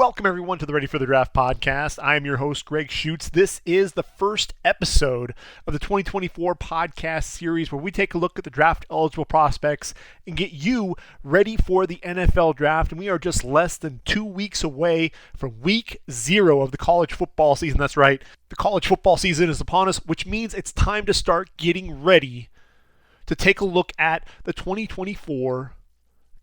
Welcome, everyone, to the Ready for the Draft podcast. I am your host, Gregg Schutze. This is the first episode of the 2024 podcast series where we take a look at the draft-eligible prospects and get you ready for the NFL draft. And we are just less than 2 weeks away from week 0 of the college football season. That's right. The college football season is upon us, which means it's time to start getting ready to take a look at the 2024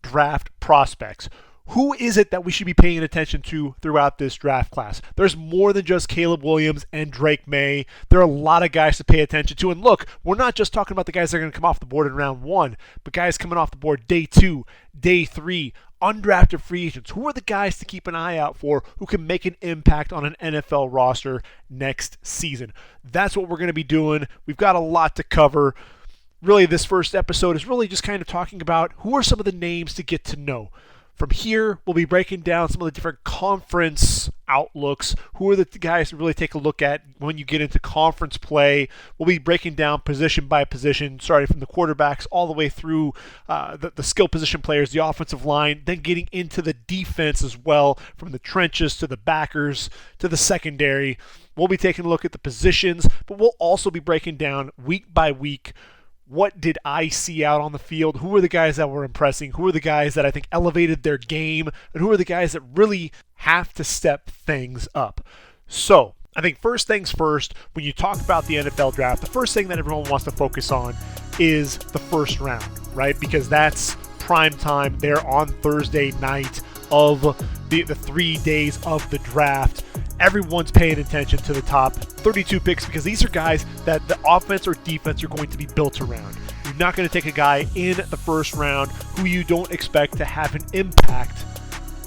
draft prospects. Who is it that we should be paying attention to throughout this draft class? There's more than just Caleb Williams and Drake Maye. There are a lot of guys to pay attention to. And look, we're not just talking about the guys that are going to come off the board in round 1, but guys coming off the board day 2, day 3, undrafted free agents. Who are the guys to keep an eye out for who can make an impact on an NFL roster next season? That's what we're going to be doing. We've got a lot to cover. Really, this first episode is really just kind of talking about who are some of the names to get to know. From here, we'll be breaking down some of the different conference outlooks. Who are the guys to really take a look at when you get into conference play? We'll be breaking down position by position, starting from the quarterbacks all the way through the skill position players, the offensive line, then getting into the defense as well, from the trenches to the backers to the secondary. We'll be taking a look at the positions, but we'll also be breaking down week by week. What did I see out on the field? Who are the guys that were impressing? Who are the guys that I think elevated their game? And who are the guys that really have to step things up? So, I think first things first, when you talk about the NFL draft, the first thing that everyone wants to focus on is the first round, right? Because that's prime time. They're on Thursday night of the 3 days of the draft. Everyone's paying attention to the top 32 picks because these are guys that the offense or defense are going to be built around. You're not going to take a guy in the first round who you don't expect to have an impact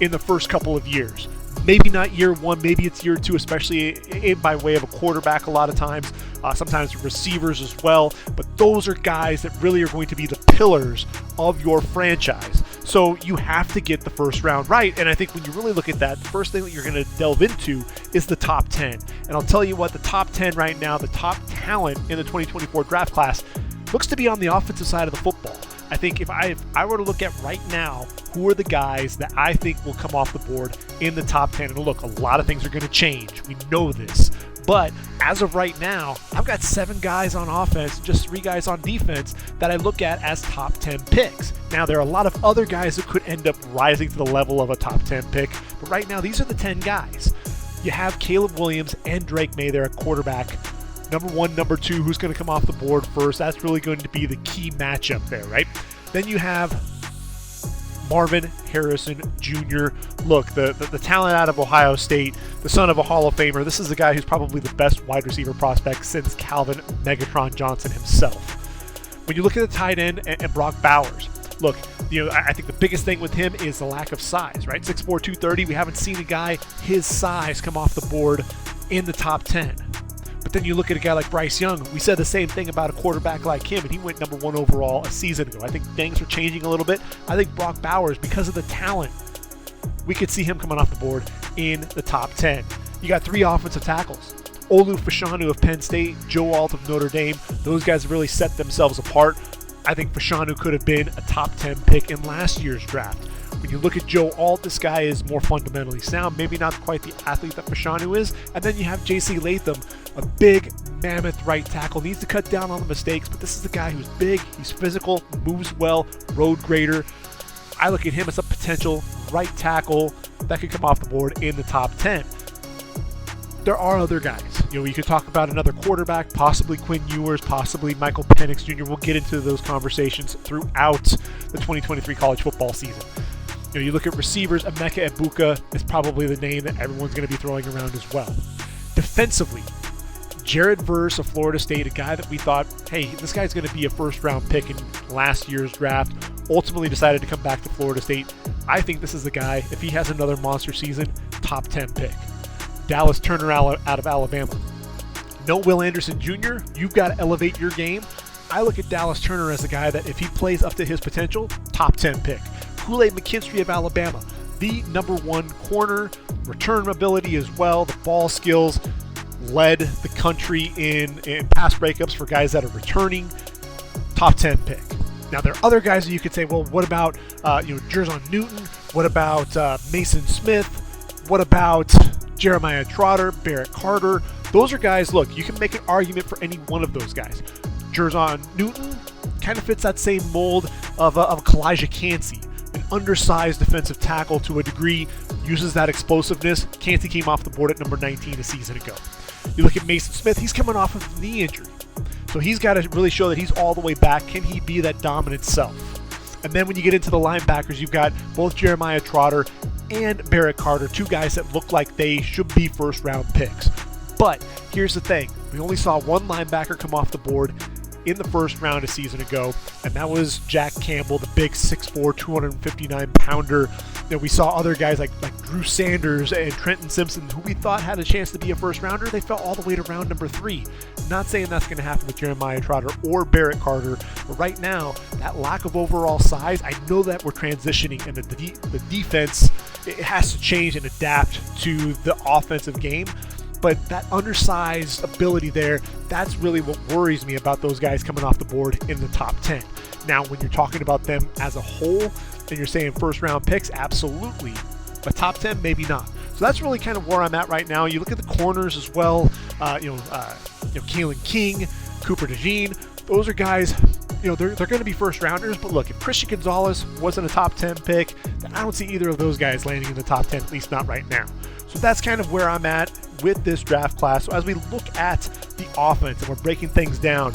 in the first couple of years. Maybe not year 1, maybe it's year 2, especially by way of a quarterback a lot of times, sometimes receivers as well. But those are guys that really are going to be the pillars of your franchise. So you have to get the first round right. And I think when you really look at that, the first thing that you're going to delve into is the top 10. And I'll tell you what, the top 10 right now, the top talent in the 2024 draft class looks to be on the offensive side of the football. I think if I were to look at right now, who are the guys that I think will come off the board in the top 10? And look, a lot of things are going to change. We know this. But as of right now, I've got 7 guys on offense, just 3 guys on defense that I look at as top 10 picks. Now, there are a lot of other guys that could end up rising to the level of a top 10 pick. But right now, these are the 10 guys. You have Caleb Williams and Drake Maye there at quarterback. Number 1, number 2, who's going to come off the board first? That's really going to be the key matchup there, right? Then you have Marvin Harrison Jr. Look, the talent out of Ohio State, the son of a Hall of Famer. This is the guy who's probably the best wide receiver prospect since Calvin Megatron Johnson himself. When you look at the tight end and Brock Bowers, look, I think the biggest thing with him is the lack of size, right? 6'4", 230. We haven't seen a guy his size come off the board in the top 10. But then you look at a guy like Bryce Young. We said the same thing about a quarterback like him, and he went number 1 overall a season ago. I think things are changing a little bit. I think Brock Bowers, because of the talent, we could see him coming off the board in the top 10. You got 3 offensive tackles. Olu Fashanu of Penn State, Joe Alt of Notre Dame. Those guys have really set themselves apart. I think Fashanu could have been a top 10 pick in last year's draft. When you look at Joe Alt, this guy is more fundamentally sound, maybe not quite the athlete that Fashanu is. And then you have J.C. Latham, a big mammoth right tackle, needs to cut down on the mistakes, but this is the guy who's big, he's physical, moves well, road grader. I look at him as a potential right tackle that could come off the board in the top 10. There are other guys. You could talk about another quarterback, possibly Quinn Ewers, possibly Michael Penix Jr. We'll get into those conversations throughout the 2023 college football season. You look at receivers, Emeka Egbuka is probably the name that everyone's going to be throwing around as well. Defensively, Jared Verse of Florida State, a guy that we thought, hey, this guy's going to be a first-round pick in last year's draft, ultimately decided to come back to Florida State. I think this is the guy, if he has another monster season, top 10 pick. Dallas Turner out of Alabama. No Will Anderson Jr., you've got to elevate your game. I look at Dallas Turner as a guy that if he plays up to his potential, top 10 pick. Kool-Aid McKinstry of Alabama, the number 1 corner, return ability as well, the ball skills, led the country in pass breakups for guys that are returning, top 10 pick. Now, there are other guys that you could say, well, what about Jerzon Newton? What about Maason Smith? What about Jeremiah Trotter, Barrett Carter? Those are guys, look, you can make an argument for any one of those guys. Jerzon Newton kind of fits that same mold of Kalijah Cansey, an undersized defensive tackle to a degree, uses that explosiveness. Cansey came off the board at number 19 a season ago. You look at Maason Smith, he's coming off of a knee injury. So he's got to really show that he's all the way back. Can he be that dominant self? And then when you get into the linebackers, you've got both Jeremiah Trotter and Barrett Carter, two guys that look like they should be first-round picks. But here's the thing. We only saw one linebacker come off the board in the first round a season ago, and that was Jack Campbell, the big 6'4", 259-pounder. We saw other guys like Drew Sanders and Trenton Simpson, who we thought had a chance to be a first-rounder. They fell all the way to round number 3. Not saying that's going to happen with Jeremiah Trotter or Barrett Carter, but right now, that lack of overall size, I know that we're transitioning, and the defense, it has to change and adapt to the offensive game. But that undersized ability there, that's really what worries me about those guys coming off the board in the top 10. Now, when you're talking about them as a whole, and you're saying first-round picks, absolutely. But top 10, maybe not. So that's really kind of where I'm at right now. You look at the corners as well. Keelan King, Cooper DeJean. Those are guys, they're going to be first-rounders. But look, if Christian Gonzalez wasn't a top 10 pick, then I don't see either of those guys landing in the top 10, at least not right now. So that's kind of where I'm at with this draft class. So as we look at the offense and we're breaking things down,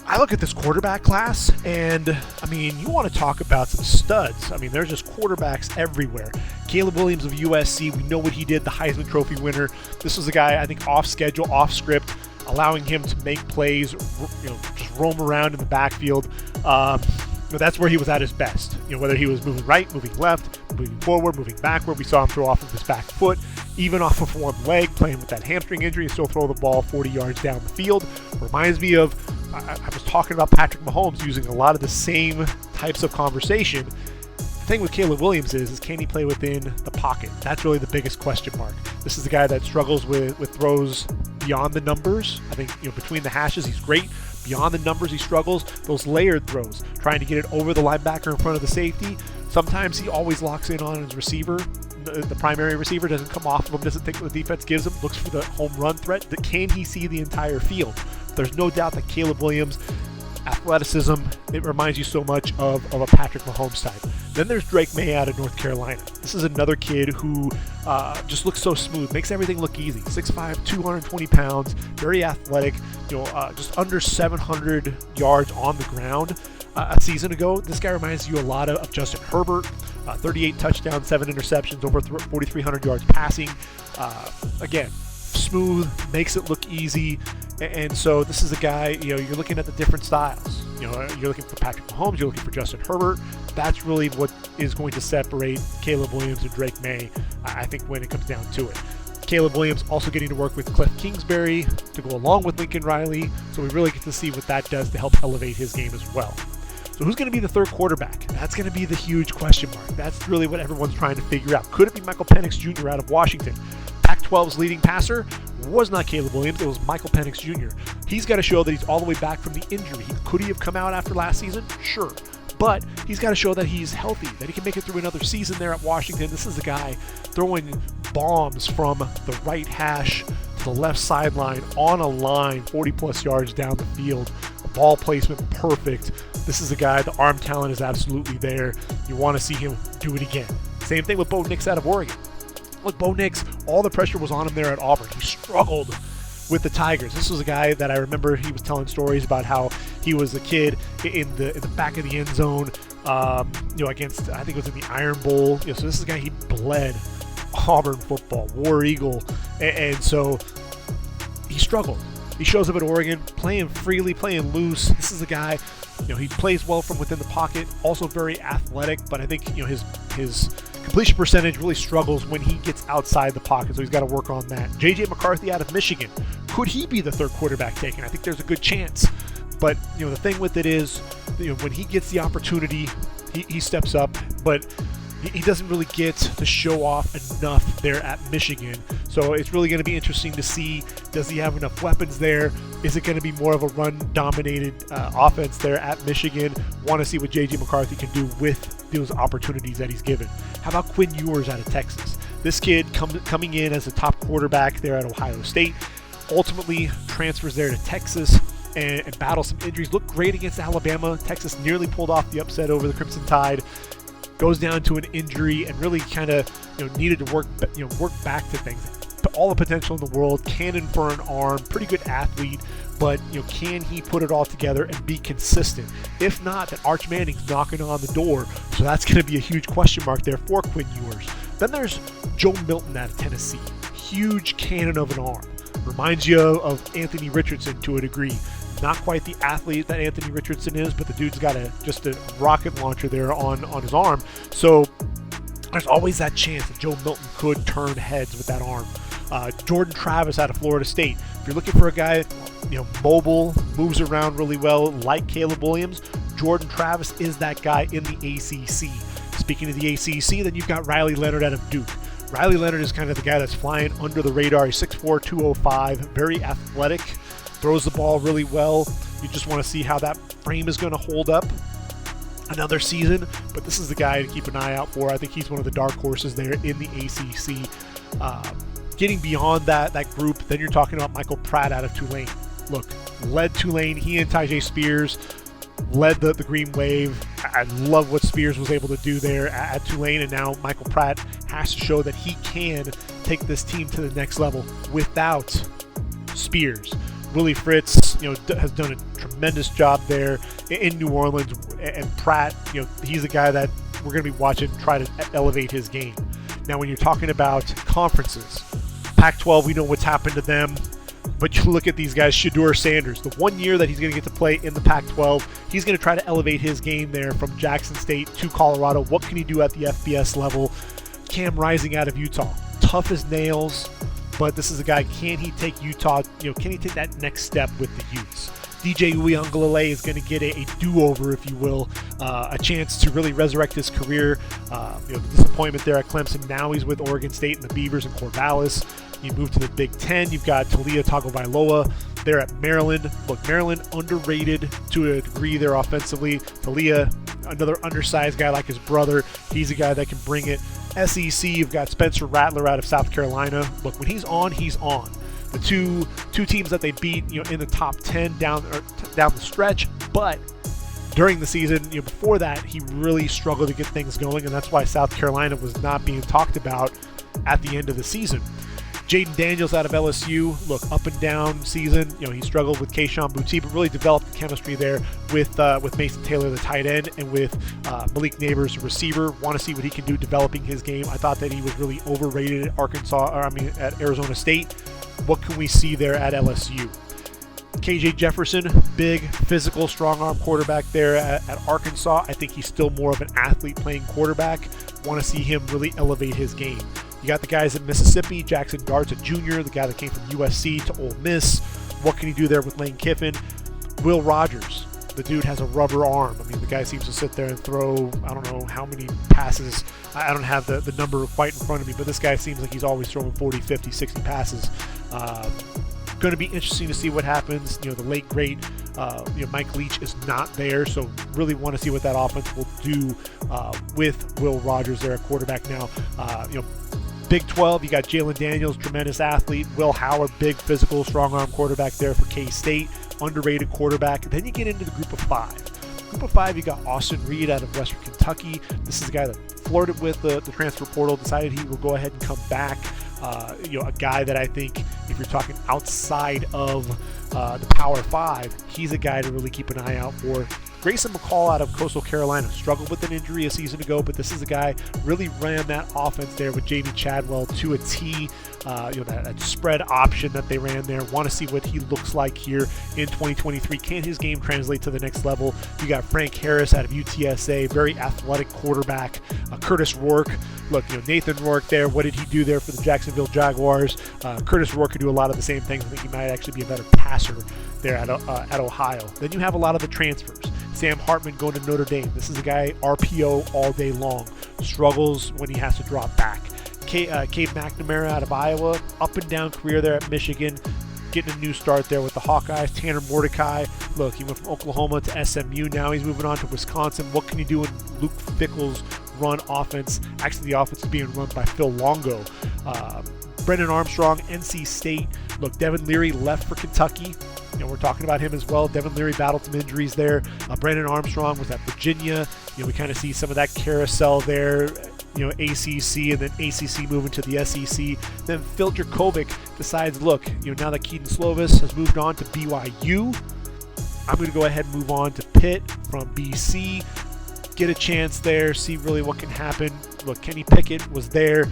I look at this quarterback class, and you want to talk about some studs. There's just quarterbacks everywhere. Caleb Williams of USC, we know what he did, the Heisman Trophy winner. This was a guy, I think, off schedule, off script, allowing him to make plays, just roam around in the backfield. That's where he was at his best. Whether he was moving right, moving left, moving forward, moving backward. We saw him throw off of his back foot, even off of one leg, playing with that hamstring injury, and still throw the ball 40 yards down the field. Reminds me of, I was talking about Patrick Mahomes using a lot of the same types of conversation. The thing with Caleb Williams is can he play within the pocket? That's really the biggest question mark. This is a guy that struggles with throws beyond the numbers. I think between the hashes he's great. Beyond the numbers he struggles. Those layered throws, trying to get it over the linebacker in front of the safety. Sometimes he always locks in on his receiver. The primary receiver doesn't come off of him, doesn't think what the defense gives him, looks for the home run threat. Can he see the entire field? There's no doubt that Caleb Williams, athleticism, it reminds you so much of a Patrick Mahomes type. Then there's Drake Maye out of North Carolina. This is another kid who just looks so smooth, makes everything look easy. 6'5", 220 pounds, very athletic, just under 700 yards on the ground. A season ago, this guy reminds you a lot of Justin Herbert. 38 touchdowns, 7 interceptions, over 4,300 yards passing. Again, smooth, makes it look easy. And so this is a guy, you're looking at the different styles. You're looking for Patrick Mahomes, you're looking for Justin Herbert. That's really what is going to separate Caleb Williams and Drake Maye, I think, when it comes down to it. Caleb Williams also getting to work with Cliff Kingsbury to go along with Lincoln Riley. So we really get to see what that does to help elevate his game as well. So who's going to be the third quarterback? That's going to be the huge question mark. That's really what everyone's trying to figure out. Could it be Michael Penix Jr. out of Washington? Pac-12's leading passer was not Caleb Williams. It was Michael Penix Jr. He's got to show that he's all the way back from the injury. Could he have come out after last season? Sure. But he's got to show that he's healthy, that he can make it through another season there at Washington. This is a guy throwing bombs from the right hash to the left sideline on a line, 40-plus yards down the field. The ball placement perfect. This is a guy, the arm talent is absolutely there. You want to see him do it again. Same thing with Bo Nix out of Oregon. Look, Bo Nix, all the pressure was on him there at Auburn. He struggled with the Tigers. This was a guy that I remember he was telling stories about how he was a kid in the back of the end zone, against, I think it was in the Iron Bowl. So this is a guy, he bled Auburn football, War Eagle, and so he struggled. He shows up at Oregon, playing freely, playing loose. This is a guy, he plays well from within the pocket, also very athletic, but I think, his completion percentage really struggles when he gets outside the pocket, so he's got to work on that. J.J. McCarthy out of Michigan. Could he be the third quarterback taken? I think there's a good chance. But, the thing with it is, when he gets the opportunity, he steps up, but he doesn't really get to show off enough there at Michigan. So it's really going to be interesting to see, does he have enough weapons there? Is it going to be more of a run-dominated offense there at Michigan? Want to see what J.J. McCarthy can do with those opportunities that he's given. How about Quinn Ewers out of Texas? This kid coming in as a top quarterback there at Ohio State, ultimately transfers there to Texas and battles some injuries. Looked great against Alabama. Texas nearly pulled off the upset over the Crimson Tide. Goes down to an injury and really kind of needed to work back to things. But all the potential in the world, cannon for an arm, pretty good athlete, but can he put it all together and be consistent? If not, then Arch Manning's knocking on the door, so that's going to be a huge question mark there for Quinn Ewers. Then there's Joe Milton out of Tennessee, huge cannon of an arm, reminds you of Anthony Richardson to a degree. Not quite the athlete that Anthony Richardson is, but the dude's got just a rocket launcher there on his arm. So there's always that chance that Joe Milton could turn heads with that arm. Jordan Travis out of Florida State. If you're looking for a guy, mobile, moves around really well, like Caleb Williams, Jordan Travis is that guy in the ACC. Speaking of the ACC, then you've got Riley Leonard out of Duke. Riley Leonard is kind of the guy that's flying under the radar. He's 6'4", 205, very athletic. Throws the ball really well. You just want to see how that frame is going to hold up another season. But this is the guy to keep an eye out for. I think he's one of the dark horses there in the ACC. Getting beyond that group, then you're talking about Michael Pratt out of Tulane. Look, led Tulane. He and Tyjae Spears led the Green Wave. I love what Spears was able to do there at Tulane. And now Michael Pratt has to show that he can take this team to the next level without Spears. Willie Fritz, has done a tremendous job there in New Orleans, and Pratt, he's a guy that we're going to be watching try to elevate his game. Now, when you're talking about conferences, Pac-12, we know what's happened to them, but you look at these guys, Shedeur Sanders, the 1 year that he's going to get to play in the Pac-12, he's going to try to elevate his game there from Jackson State to Colorado. What can he do at the FBS level? Cam Rising out of Utah, tough as nails. But this is a guy, can he take Utah, can he take that next step with the Utes? DJ Uiagalelei is going to get a do-over, if you will, a chance to really resurrect his career. The disappointment there at Clemson. Now he's with Oregon State and the Beavers and Corvallis. You move to the Big Ten. You've got Talia Tagovailoa there at Maryland. Look, Maryland underrated to a degree there offensively. Talia, another undersized guy like his brother. He's a guy that can bring it. SEC, you've got Spencer Rattler out of South Carolina. Look, when he's on, he's on. The two teams that they beat, in the top 10 down the stretch, but during the season, before that, he really struggled to get things going, and that's why South Carolina was not being talked about at the end of the season. Jaden Daniels out of LSU, look, up and down season. He struggled with Keyshawn Boutte, but really developed the chemistry there with Mason Taylor, the tight end, and with Malik Neighbors, the receiver. Want to see what he can do developing his game. I thought that he was really overrated at at Arizona State. What can we see there at LSU? KJ Jefferson, big, physical, strong-arm quarterback there at Arkansas. I think he's still more of an athlete playing quarterback. Want to see him really elevate his game. You got the guys at Mississippi, Jackson Darts, a junior, the guy that came from USC to Ole Miss. What can he do there with Lane Kiffin? Will Rogers, the dude has a rubber arm. The guy seems to sit there and throw, I don't know how many passes. I don't have the number quite in front of me, but this guy seems like he's always throwing 40, 50, 60 passes. Going to be interesting to see what happens. The late great Mike Leach is not there, so really want to see what that offense will do with Will Rogers there at quarterback now. Big 12, you got Jalen Daniels, tremendous athlete. Will Howard, big physical, strong-arm quarterback there for K-State, underrated quarterback. Then you get into the group of five. Group of five, you got Austin Reed out of Western Kentucky. This is a guy that flirted with the transfer portal, decided he will go ahead and come back. A guy that I think, if you're talking outside of the Power Five, he's a guy to really keep an eye out for. Grayson McCall out of Coastal Carolina struggled with an injury a season ago, but this is a guy really ran that offense there with J.D. Chadwell to a T. That spread option that they ran there. Want to see what he looks like here in 2023. Can his game translate to the next level? You got Frank Harris out of UTSA, very athletic quarterback. Curtis Rourke. Look, Nathan Rourke there. What did he do there for the Jacksonville Jaguars? Curtis Rourke could do a lot of the same things. I think he might actually be a better passer there at Ohio. Then you have a lot of the transfers. Sam Hartman going to Notre Dame. This is a guy RPO all day long. Struggles when he has to drop back. Cade McNamara out of Iowa. Up and down career there at Michigan. Getting a new start there with the Hawkeyes. Tanner Mordecai. Look, he went from Oklahoma to SMU. Now he's moving on to Wisconsin. What can he do in Luke Fickell's run offense. Actually, the offense is being run by Phil Longo. Brennan Armstrong, NC State. Look, Devin Leary left for Kentucky. We're talking about him as well. Devin Leary battled some injuries there. Brennan Armstrong was at Virginia. We kind of see some of that carousel there. ACC and then ACC moving to the SEC. Then Phil Dracovic decides, look, now that Keaton Slovis has moved on to BYU, I'm going to go ahead and move on to Pitt from BC. Get a chance there, see really what can happen. Look, Kenny Pickett was there.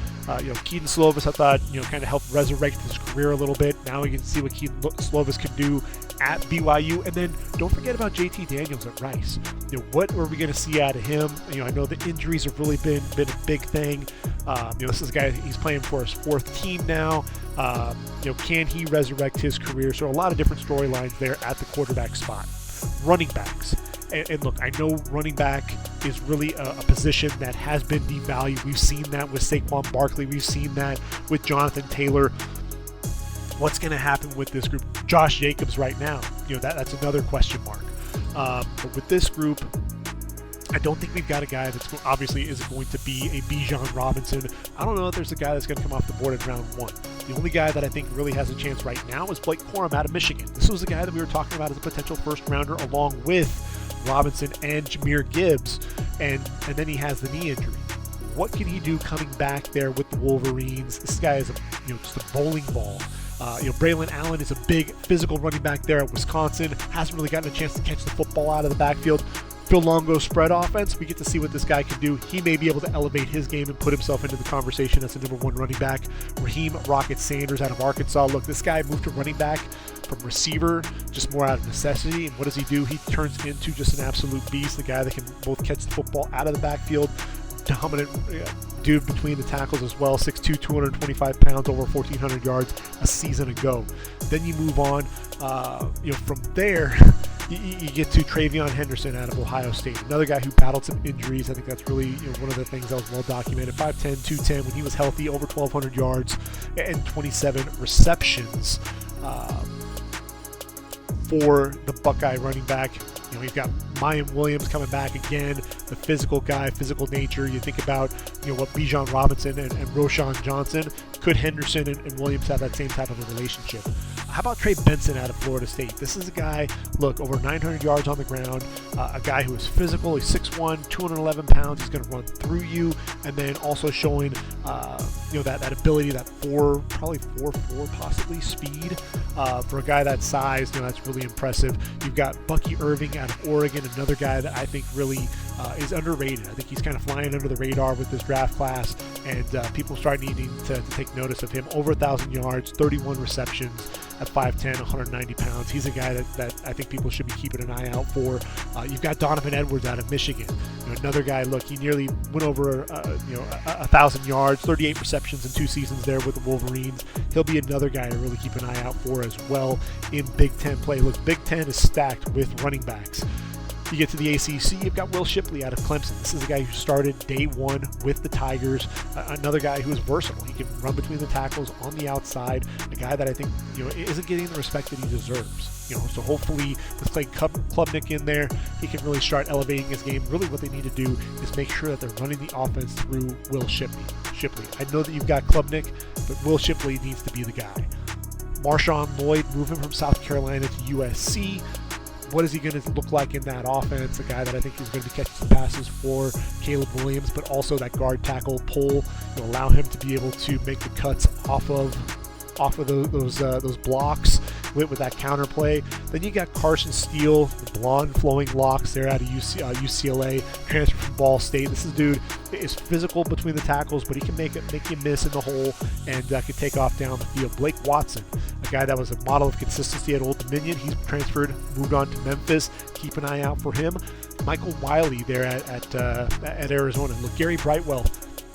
Keaton Slovis, I thought, kind of helped resurrect his career a little bit. Now we can see what Keaton Slovis can do at BYU. And then don't forget about JT Daniels at Rice. What are we going to see out of him? I know the injuries have really been a big thing. This is a guy, he's playing for his fourth team now. Can he resurrect his career? So a lot of different storylines there at the quarterback spot. Running backs. And look, I know running back is really a position that has been devalued. We've seen that with Saquon Barkley. We've seen that with Jonathan Taylor. What's going to happen with this group? Josh Jacobs right now, that's another question mark. But with this group, I don't think we've got a guy that's obviously is going to be a Bijan Robinson. I don't know if there's a guy that's going to come off the board in round one. The only guy that I think really has a chance right now is Blake Corum out of Michigan. This was a guy that we were talking about as a potential first rounder along with Robinson and Jahmyr Gibbs, and then he has the knee injury. What can he do coming back there with the Wolverines? This guy is just a bowling ball. Braylon Allen is a big physical running back there at Wisconsin. Hasn't really gotten a chance to catch the football out of the backfield. Phil Longo spread offense, we get to see what this guy can do. He may be able to elevate his game and put himself into the conversation as the number one running back. Raheem Rocket Sanders out of Arkansas. Look, this guy moved to running back from receiver just more out of necessity. And what does he do? He turns into just an absolute beast, the guy that can both catch the football out of the backfield. Dominant dude between the tackles as well. 6'2", 225 pounds, over 1,400 yards a season ago. Then you move on. From there, you get to Travion Henderson out of Ohio State, another guy who battled some injuries. I think that's really one of the things that was well documented. 5'10", 210 when he was healthy, over 1,200 yards and 27 receptions for the Buckeye running back. You've got Mayan Williams coming back again, the physical guy, physical nature. You think about what Bijan Robinson and Roschon Johnson. Could Henderson and Williams have that same type of a relationship? How about Trey Benson out of Florida State? This is a guy, look, over 900 yards on the ground, a guy who is physical. He's 6'1", 211 pounds. He's going to run through you, and then also showing, that ability, that probably 4.4 possibly speed for a guy that size. That's really impressive. You've got Bucky Irving out of Oregon, another guy that I think really is underrated. I think he's kind of flying under the radar with this draft class, and people start needing to take notice of him. Over 1,000 yards, 31 receptions at 5'10", 190 pounds. He's a guy that I think people should be keeping an eye out for. You've got Donovan Edwards out of Michigan. Another guy, look, he nearly went over 1,000 yards, 38 receptions in 2 seasons there with the Wolverines. He'll be another guy to really keep an eye out for as well in Big Ten play. Look, Big Ten is stacked with running backs. You get to the ACC, you've got Will Shipley out of Clemson. This is a guy who started day one with the Tigers. Another guy who is versatile. He can run between the tackles on the outside. A guy that I think isn't getting the respect that he deserves. So hopefully with Clay Klubnik in there, he can really start elevating his game. Really, what they need to do is make sure that they're running the offense through Will Shipley. I know that you've got Klubnik, but Will Shipley needs to be the guy. Marshawn Lloyd, moving from South Carolina to USC. What is he going to look like in that offense? A guy that I think is going to be catching some passes for Caleb Williams, but also that guard tackle pull will allow him to be able to make the cuts off of those blocks with that counter play. Then you got Carson Steele, the blonde flowing locks there out of UCLA, transfer from Ball State. This dude is physical between the tackles, but he can make you miss in the hole and can take off down the field. Blake Watson, a guy that was a model of consistency at Old Dominion. He's transferred, moved on to Memphis. Keep an eye out for him. Michael Wiley there at Arizona. Look, Gary Brightwell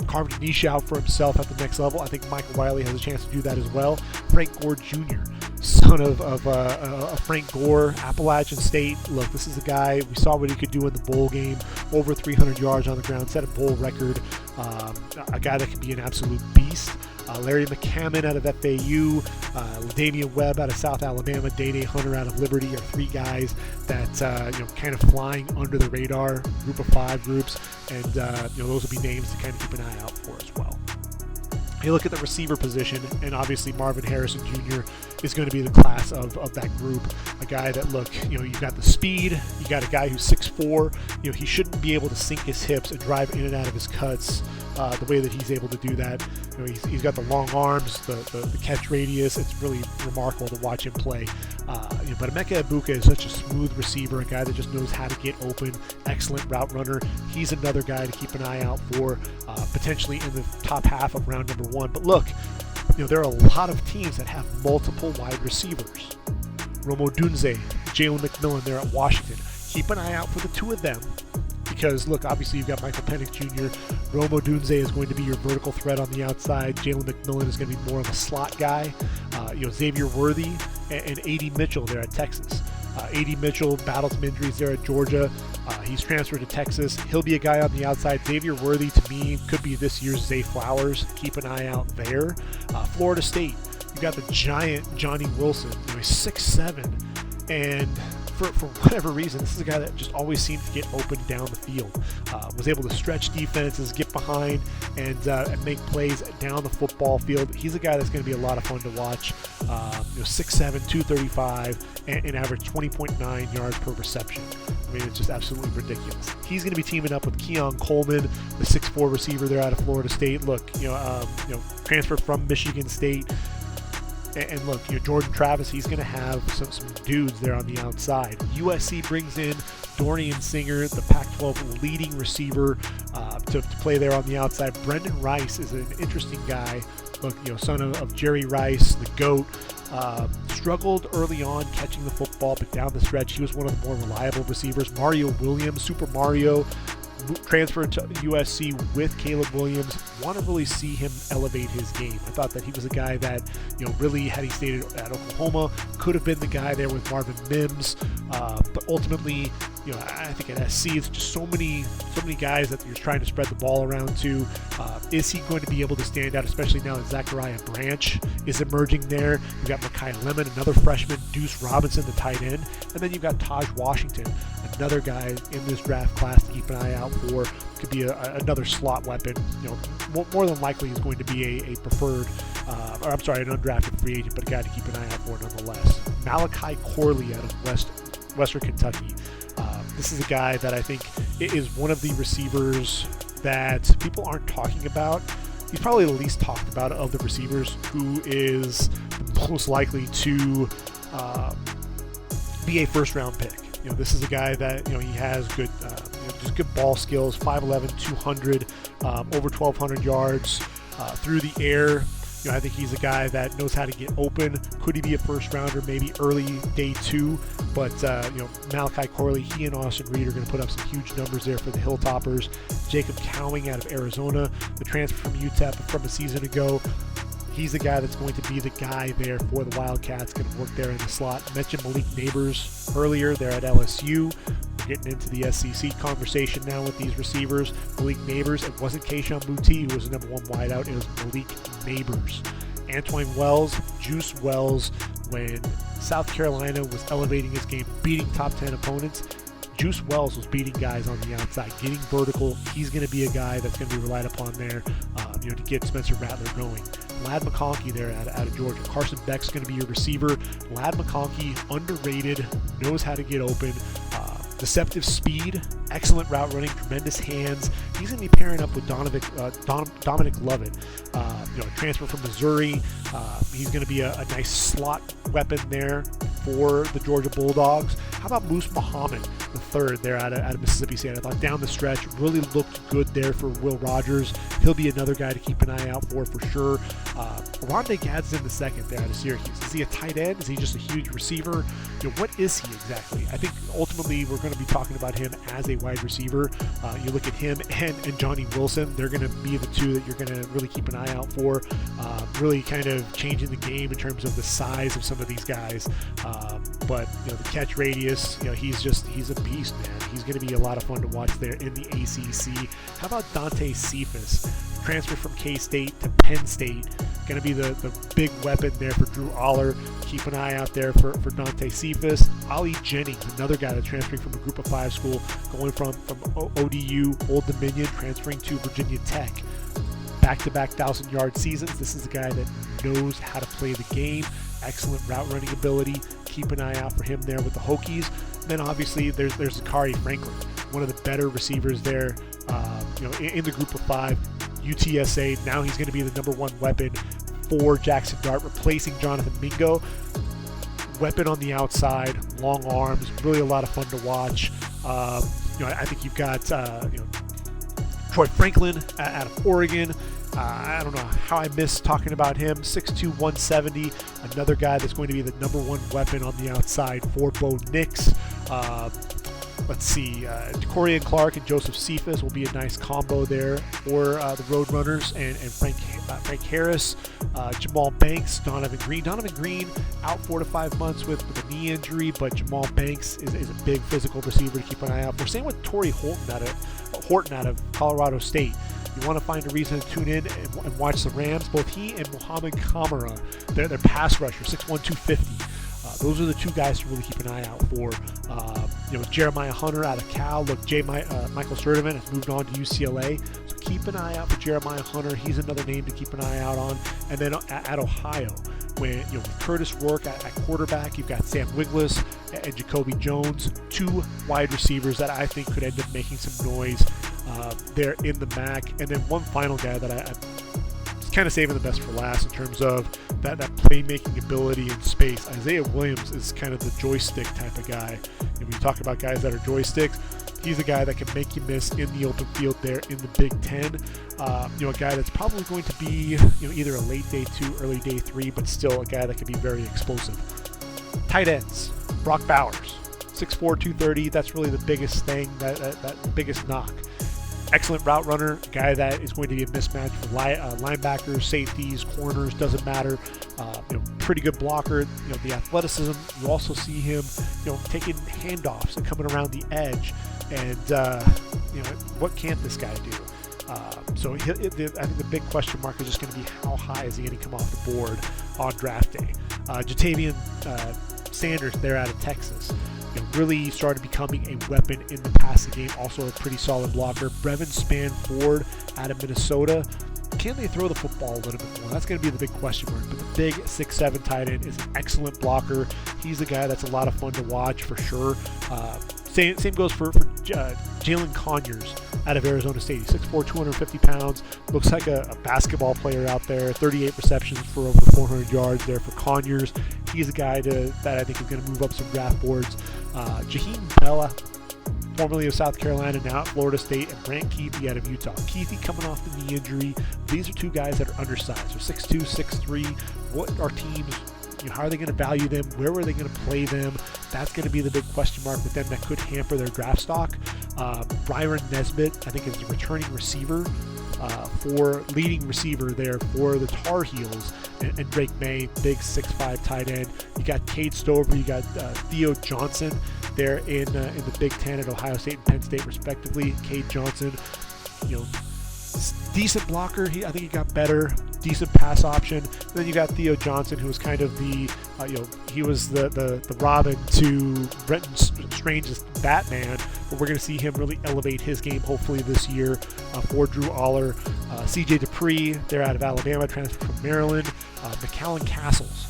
carved a niche out for himself at the next level. I think Michael Wiley has a chance to do that as well. Frank Gore Jr., son of Frank Gore, Appalachian State. Look, this is a guy, we saw what he could do in the bowl game. Over 300 yards on the ground, set a bowl record. A guy that can be an absolute beast. Larry McCammon out of FAU, Damian Webb out of South Alabama, Day Hunter out of Liberty are three guys that kind of flying under the radar, group of five groups, and those will be names to kind of keep an eye out for as well. You look at the receiver position, and obviously Marvin Harrison Jr. is going to be the class of that group. A guy that, you've got the speed, you got a guy who's 6'4", he shouldn't be able to sink his hips and drive in and out of his cuts the way that he's able to do that. He's got the long arms, the catch radius. It's really remarkable to watch him play. But Emeka Egbuka is such a smooth receiver, a guy that just knows how to get open, excellent route runner. He's another guy to keep an eye out for, potentially in the top half of round number 1. But look, there are a lot of teams that have multiple wide receivers. Rome Odunze, Jalen McMillan there at Washington. Keep an eye out for the two of them. Because, look, obviously you've got Michael Penix Jr. Rome Odunze is going to be your vertical threat on the outside. Jalen McMillan is going to be more of a slot guy. Xavier Worthy and A.D. Mitchell there at Texas. A.D. Mitchell battled some injuries there at Georgia. He's transferred to Texas. He'll be a guy on the outside. Xavier Worthy, to me, could be this year's Zay Flowers. Keep an eye out there. Florida State, you got the giant Johnny Wilson. He's 6'7", and for whatever reason, this is a guy that just always seemed to get open down the field. Was able to stretch defenses, get behind, and make plays down the football field. He's a guy that's going to be a lot of fun to watch. 6'7", 235, and average 20.9 yards per reception. I mean, it's just absolutely ridiculous. He's going to be teaming up with Keon Coleman, the 6'4" receiver there out of Florida State. Look, transfer from Michigan State. And look, Jordan Travis, he's going to have some dudes there on the outside. USC brings in Dorian Singer, the Pac-12 leading receiver, to play there on the outside. Brendan Rice is an interesting guy. Look, son of Jerry Rice, the GOAT. Struggled early on catching the football, but down the stretch, he was one of the more reliable receivers. Mario Williams, Super Mario, transferred to USC with Caleb Williams. Want to really see him elevate his game. I thought that he was a guy that, really, had he stayed at Oklahoma, could have been the guy there with Marvin Mims. But ultimately, I think at SC, it's just so many guys that you're trying to spread the ball around to. Is he going to be able to stand out, especially now that Zachariah Branch is emerging there? You've got Mekhi Lemon, another freshman, Deuce Robinson, the tight end, and then you've got Taj Washington, another guy in this draft class to keep an eye out for. Could be another slot weapon. More than likely he's going to be a preferred, an undrafted free agent, but a guy to keep an eye out for nonetheless. Malachi Corley out of Western Kentucky. This is a guy that I think is one of the receivers that people aren't talking about. He's probably the least talked about of the receivers, who is most likely to be a first-round pick. This is a guy that he has good, just good ball skills. 5'11", 200, over 1,200 yards through the air. I think he's a guy that knows how to get open. Could he be a first rounder? Maybe early day 2. But Malachi Corley, he and Austin Reed are going to put up some huge numbers there for the Hilltoppers. Jacob Cowing out of Arizona, the transfer from UTEP from a season ago. He's the guy that's going to be the guy there for the Wildcats, going to work there in the slot. Mentioned Malik Neighbors earlier there at LSU. We're getting into the SEC conversation now with these receivers. Malik Neighbors, it wasn't Keishon Boutte who was the number 1 wideout, it was Malik Neighbors. Antwine Wells, Juice Wells, when South Carolina was elevating his game, beating top 10 opponents, Juice Wells was beating guys on the outside, getting vertical. He's going to be a guy that's going to be relied upon there, to get Spencer Rattler going. Ladd McConkey there out of Georgia. Carson Beck's going to be your receiver. Ladd McConkey, underrated, knows how to get open. Deceptive speed, excellent route running, tremendous hands. He's going to be pairing up with Dominic Lovett, transfer from Missouri. He's going to be a nice slot weapon there for the Georgia Bulldogs. How about Moose Muhammad, the third there out of Mississippi State? I thought down the stretch really looked good there for Will Rogers. He'll be another guy to keep an eye out for sure. Rondé Gadsden the second there out of Syracuse. Is he a tight end? Is he just a huge receiver? What is he exactly? I think ultimately we're going to be talking about him as a wide receiver. You look at him and Johnny Wilson. They're going to be the two that you're going to really keep an eye out for. Really kind of changing the game in terms of the size of some of these guys. But the catch radius, he's a beast, man. He's going to be a lot of fun to watch there in the ACC. How about Dante Cephas? Transfer from K-State to Penn State. Going to be the big weapon there for Drew Aller. Keep an eye out there for Dante Cephas. Ali Jennings, another guy that's transferring from a Group of 5 school, going from ODU, Old Dominion, transferring to Virginia Tech. Back-to-back 1,000-yard seasons. This is a guy that knows how to play the game. Excellent route running ability. Keep an eye out for him there with the Hokies. And then obviously there's Zachary Franklin, one of the better receivers there. In the Group of 5, UTSA. Now he's going to be the number 1 weapon for Jackson Dart, replacing Jonathan Mingo. Weapon on the outside, long arms, really a lot of fun to watch. I think you've got Troy Franklin out of Oregon. I don't know how I missed talking about him. 6'2", 170. Another guy that's going to be the number 1 weapon on the outside for Bo Nix. Let's see, DeCorian Clark and Joseph Cephas will be a nice combo there for the Roadrunners, and Frank Harris, Jamal Banks, Donovan Green. Donovan Green out 4 to 5 months with a knee injury, but Jamal Banks is a big physical receiver to keep an eye out for. Same with Torrey Horton out of Colorado State. You want to find a reason to tune in and watch the Rams. Both he and Muhammad Kamara, they're pass rushers, 6'1", 250. Those are the 2 guys to really keep an eye out for. Jeremiah Hunter out of Cal. Look, Michael Sturdivant has moved on to UCLA, so keep an eye out for Jeremiah Hunter. He's another name to keep an eye out on. And then at Ohio, with Curtis Rourke at quarterback, you've got Sam Wiglusz and Jacoby Jones, 2 wide receivers that I think could end up making some noise there in the MAC. And then one final guy that I'm kind of saving the best for last in terms of that playmaking ability in space. Isaiah Williams is kind of the joystick type of guy. And when you talk about guys that are joysticks, he's a guy that can make you miss in the open field there in the Big Ten. A guy that's probably going to be either a late day 2, early day 3, but still a guy that can be very explosive. Tight ends, Brock Bowers, 6'4", 230. That's really the biggest thing, that biggest knock. Excellent route runner, a guy that is going to be a mismatch for linebackers, safeties, corners, doesn't matter. Pretty good blocker. The athleticism. You also see him, taking handoffs and coming around the edge. And what can't this guy do? I think the big question mark is just going to be how high is he going to come off the board on draft day. Jatavian Sanders there out of Texas. Really started becoming a weapon in the passing game. Also a pretty solid blocker. Brevin Spann-Ford out of Minnesota. Can they throw the football a little bit more? That's going to be the big question mark. But the big 6'7" tight end is an excellent blocker. He's a guy that's a lot of fun to watch for sure. Same goes for Jalen Conyers out of Arizona State. He's 6'4", 250 pounds. Looks like a basketball player out there. 38 receptions for over 400 yards there for Conyers. He's a guy that I think is going to move up some draft boards. Jaheim Bella, formerly of South Carolina, now at Florida State, and Brant Keithy out of Utah. Keithy coming off the knee injury. These are 2 guys that are undersized. So 6'2", 6'3". What are teams? How are they going to value them? Where are they going to play them? That's going to be the big question mark with them that could hamper their draft stock. Byron Nesbitt, I think, is the returning receiver, leading receiver there for the Tar Heels, and Drake Maye, big 6'5" tight end. You got Cade Stover, you got Theo Johnson there in the Big Ten at Ohio State and Penn State respectively. Cade Johnson, decent blocker. I think he got better. Decent pass option. And then you got Theo Johnson, who was kind of the, he was the Robin to Brenton Strange's Batman. But we're going to see him really elevate his game hopefully this year for Drew Aller. C.J. Dupree, they're out of Alabama, transferred from Maryland. McAllen Castles,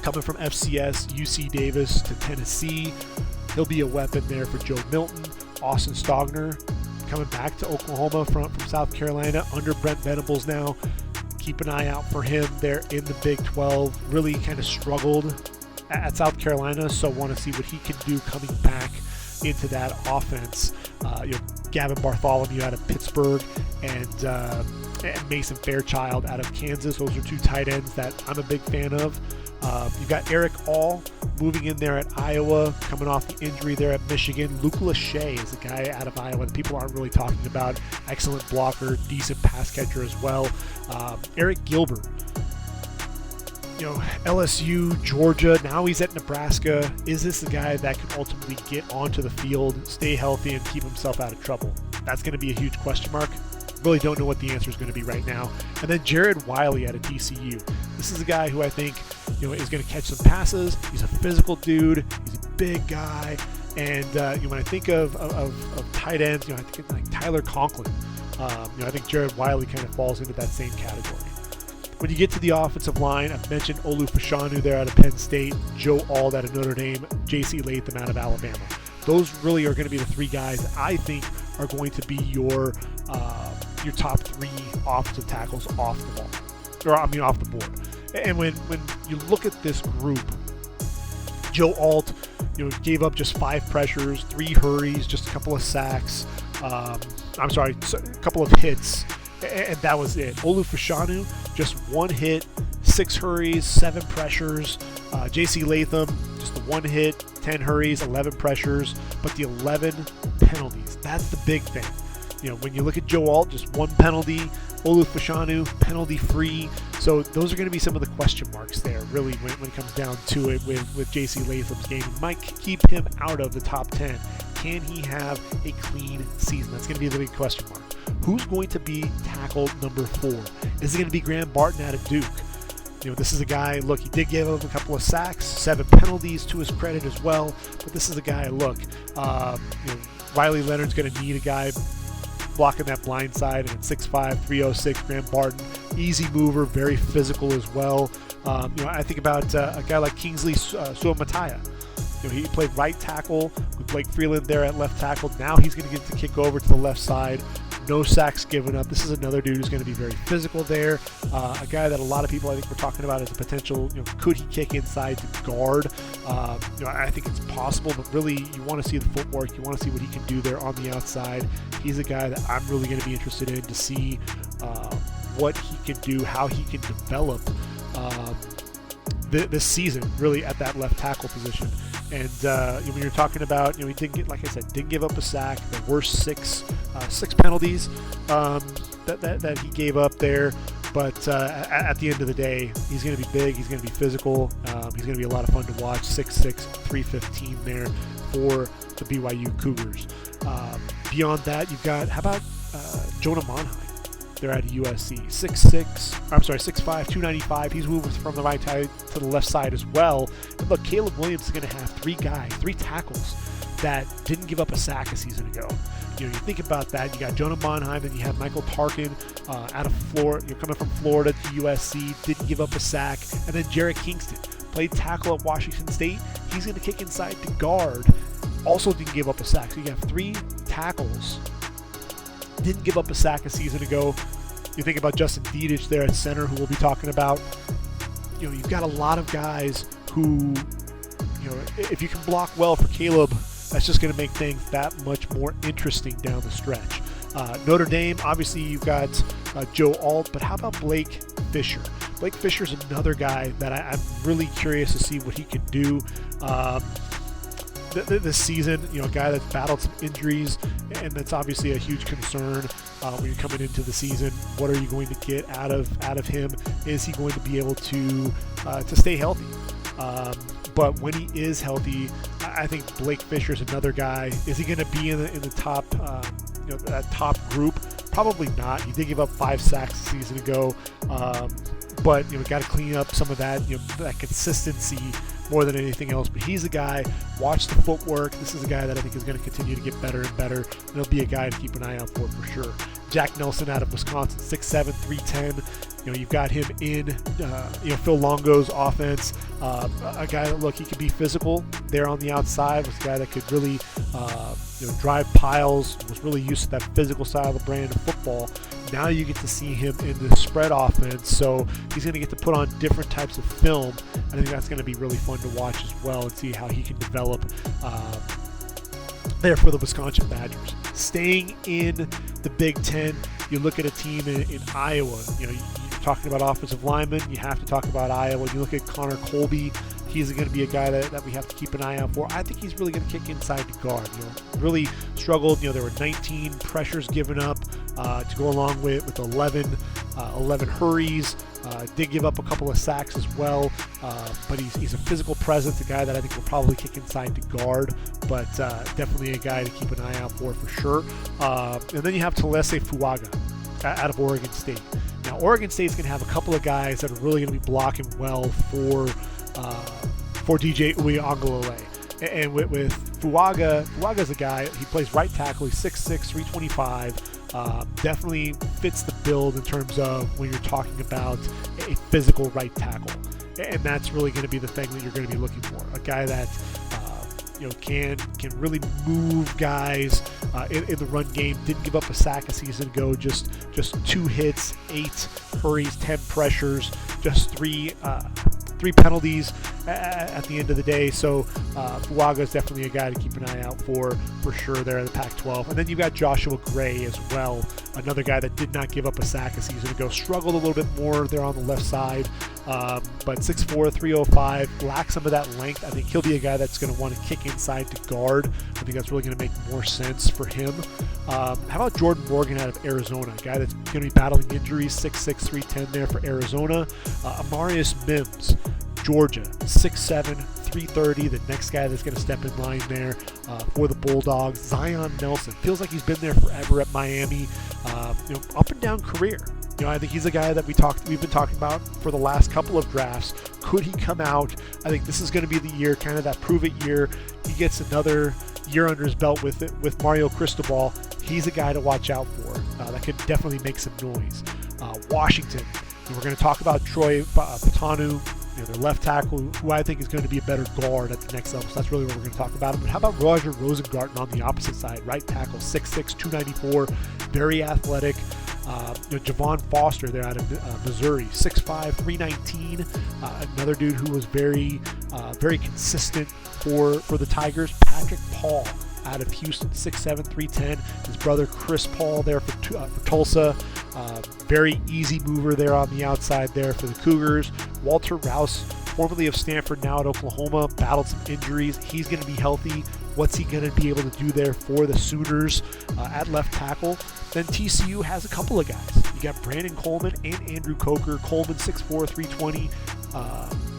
coming from FCS, UC Davis to Tennessee. He'll be a weapon there for Joe Milton. Austin Stogner, coming back to Oklahoma from South Carolina under Brent Venables now. Keep an eye out for him there in the Big 12. Really kind of struggled at South Carolina, so want to see what he can do coming back into that offense. Gavin Bartholomew out of Pittsburgh and Mason Fairchild out of Kansas. Those are 2 tight ends that I'm a big fan of. You've got Eric All moving in there at Iowa, coming off the injury there at Michigan. Luke Lachey is a guy out of Iowa that people aren't really talking about. Excellent blocker, decent pass catcher as well. Eric Gilbert, LSU, Georgia, now he's at Nebraska. Is this the guy that can ultimately get onto the field, stay healthy, and keep himself out of trouble? That's going to be a huge question mark. Really don't know what the answer is going to be right now. And then Jared Wiley out of TCU. This is a guy who I think is going to catch some passes. He's a physical dude. He's a big guy. And when I think of tight ends, I think of like Tyler Conklin. I think Jared Wiley kind of falls into that same category. When you get to the offensive line, I've mentioned Olu Fashanu there out of Penn State, Joe Alt out of Notre Dame, J.C. Latham out of Alabama. Those really are going to be the three guys that I think are going to be your top three offensive tackles off the board. And when you look at this group, Joe Alt, gave up just 5 pressures, 3 hurries, just a couple of sacks. A couple of hits, and that was it. Olu Fashanu, just 1 hit, 6 hurries, 7 pressures. J.C. Latham, just the 1 hit, 10 hurries, 11 pressures, but the 11 penalties. That's the big thing. When you look at Joe Alt, just 1 penalty. Olu Fashanu, penalty free. So those are going to be some of the question marks there, really, when it comes down to it with J.C. Latham's game. You might keep him out of the top 10. Can he have a clean season? That's going to be the big question mark. Who's going to be tackle number 4? Is it going to be Graham Barton out of Duke? This is a guy, look, he did give up a couple of sacks, 7 penalties to his credit as well. But this is a guy, look, Riley Leonard's going to need a guy blocking that blind side, and at 6'5", 306, Graham Barton, easy mover, very physical as well. I think about a guy like Kingsley Suamataia. He played right tackle with Blake Freeland there at left tackle. Now he's going to get the kick over to the left side. No sacks given up. This is another dude who's going to be very physical there. A guy that a lot of people I think were talking about as a potential, could he kick inside to guard? I think it's possible, but really you want to see the footwork. You want to see what he can do there on the outside. He's a guy that I'm really going to be interested in to see what he can do, how he can develop this season, really, at that left tackle position. And when you're talking about, he didn't give up a sack. There were six penalties that he gave up there. But at the end of the day, he's going to be big. He's going to be physical. He's going to be a lot of fun to watch. 6'6", 315 there for the BYU Cougars. Beyond that, you've got, how about Jonah Monheim? They're out of USC. 6'5", 295. He's moving from the right side to the left side as well. And look, Caleb Williams is going to have 3 tackles that didn't give up a sack a season ago. You think about that. You got Jonah Monheim, and you have Michael Tarkin out of Florida. You're coming from Florida to USC, didn't give up a sack. And then Jarrett Kingston played tackle at Washington State. He's going to kick inside to guard. Also didn't give up a sack. So you have 3 tackles. Didn't give up a sack a season ago. You think about Justin Diedich there at center, who we'll be talking about. You've got a lot of guys who, if you can block well for Caleb, that's just going to make things that much more interesting down the stretch. Notre Dame, obviously you've got Joe Alt, but how about Blake Fisher? Blake Fisher's another guy that I'm really curious to see what he can do this season. A guy that's battled some injuries, and that's obviously a huge concern when you're coming into the season. What are you going to get out of him? Is he going to be able to stay healthy? But when he is healthy, I think Blake Fisher is another guy. Is he going to be in the top, that top group? Probably not. He did give up 5 sacks a season ago, but got to clean up some of that, that consistency more than anything else. But he's a guy. Watch the footwork. This is a guy that I think is going to continue to get better and better. And he'll be a guy to keep an eye out for sure. Jack Nelson out of Wisconsin, 6'7", 310. You've got him in, Phil Longo's offense. A guy that, look, he could be physical there on the outside. Was a guy that could really, drive piles. Was really used to that physical side of the brand of football. Now you get to see him in the spread offense, so he's going to get to put on different types of film. I think that's going to be really fun to watch as well, and see how he can develop there for the Wisconsin Badgers. Staying in the Big Ten, you look at a team in Iowa. You're talking about offensive linemen, you have to talk about Iowa. You look at Connor Colby. He's going to be a guy that we have to keep an eye out for. I think he's really going to kick inside to guard. Really struggled. There were 19 pressures given up to go along with 11 hurries. Did give up a couple of sacks as well, but he's a physical presence, a guy that I think will probably kick inside to guard, but definitely a guy to keep an eye out for sure. And then you have Talese Fuaga. out of Oregon State. Now, Oregon State's going to have a couple of guys that are really going to be blocking well for DJ Uiagalelei. And with Fuaga's a guy, he plays right tackle, he's 6'6", 325, definitely fits the build in terms of when you're talking about a physical right tackle. And that's really going to be the thing that you're going to be looking for. A guy that can really move guys in the run game. Didn't give up a sack a season ago. Just 2 hits, 8 hurries, 10 pressures, just 3 penalties at the end of the day. So Fuaga is definitely a guy to keep an eye out for sure there in the Pac-12. And then you've got Joshua Gray as well, another guy that did not give up a sack a season ago. Struggled a little bit more there on the left side, but 6'4", 305, lacks some of that length. I think he'll be a guy that's going to want to kick inside to guard. I think that's really going to make more sense for him. How about Jordan Morgan out of Arizona, a guy that's going to be battling injuries, 6'6", 310 there for Arizona. Amarius Mims, Georgia, 6'7", 330, the next guy that's going to step in line there for the Bulldogs. Zion Nelson, feels like he's been there forever at Miami, up and down career. I think he's a guy that we've been talking about for the last couple of drafts. Could he come out? I think this is going to be the year, kind of that prove it year. He gets another year under his belt with Mario Cristobal. He's a guy to watch out for. That could definitely make some noise. Washington, we're going to talk about Troy Fashanu, their left tackle, who I think is going to be a better guard at the next level. So that's really what we're going to talk about. But how about Roger Rosengarten on the opposite side? Right tackle, 6'6", 294, very athletic. Javon Foster there out of Missouri, 6'5", 319. Another dude who was very consistent for the Tigers. Patrick Paul out of Houston, 6'7", 310. His brother Chris Paul there for Tulsa. Very easy mover there on the outside there for the Cougars. Walter Rouse, formerly of Stanford, now at Oklahoma, battled some injuries. He's going to be healthy. What's he going to be able to do there for the Sooners at left tackle? Then TCU has a couple of guys. You got Brandon Coleman and Andrew Coker. Coleman 6'4", 320.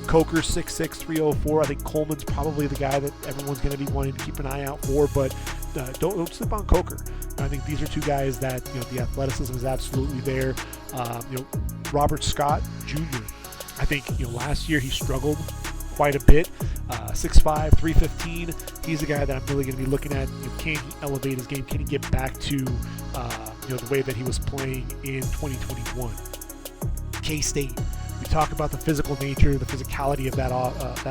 Coker 6'6", 304. I think Coleman's probably the guy that everyone's going to be wanting to keep an eye out for, but don't slip on Coker. I think these are two guys that the athleticism is absolutely there. Robert Scott Jr. I think last year he struggled quite a bit. 6'5", 315. He's a guy that I'm really going to be looking at. Can he elevate his game? Can he get back to the way that he was playing in 2021? K-State. We talk about the physical nature, the physicality of that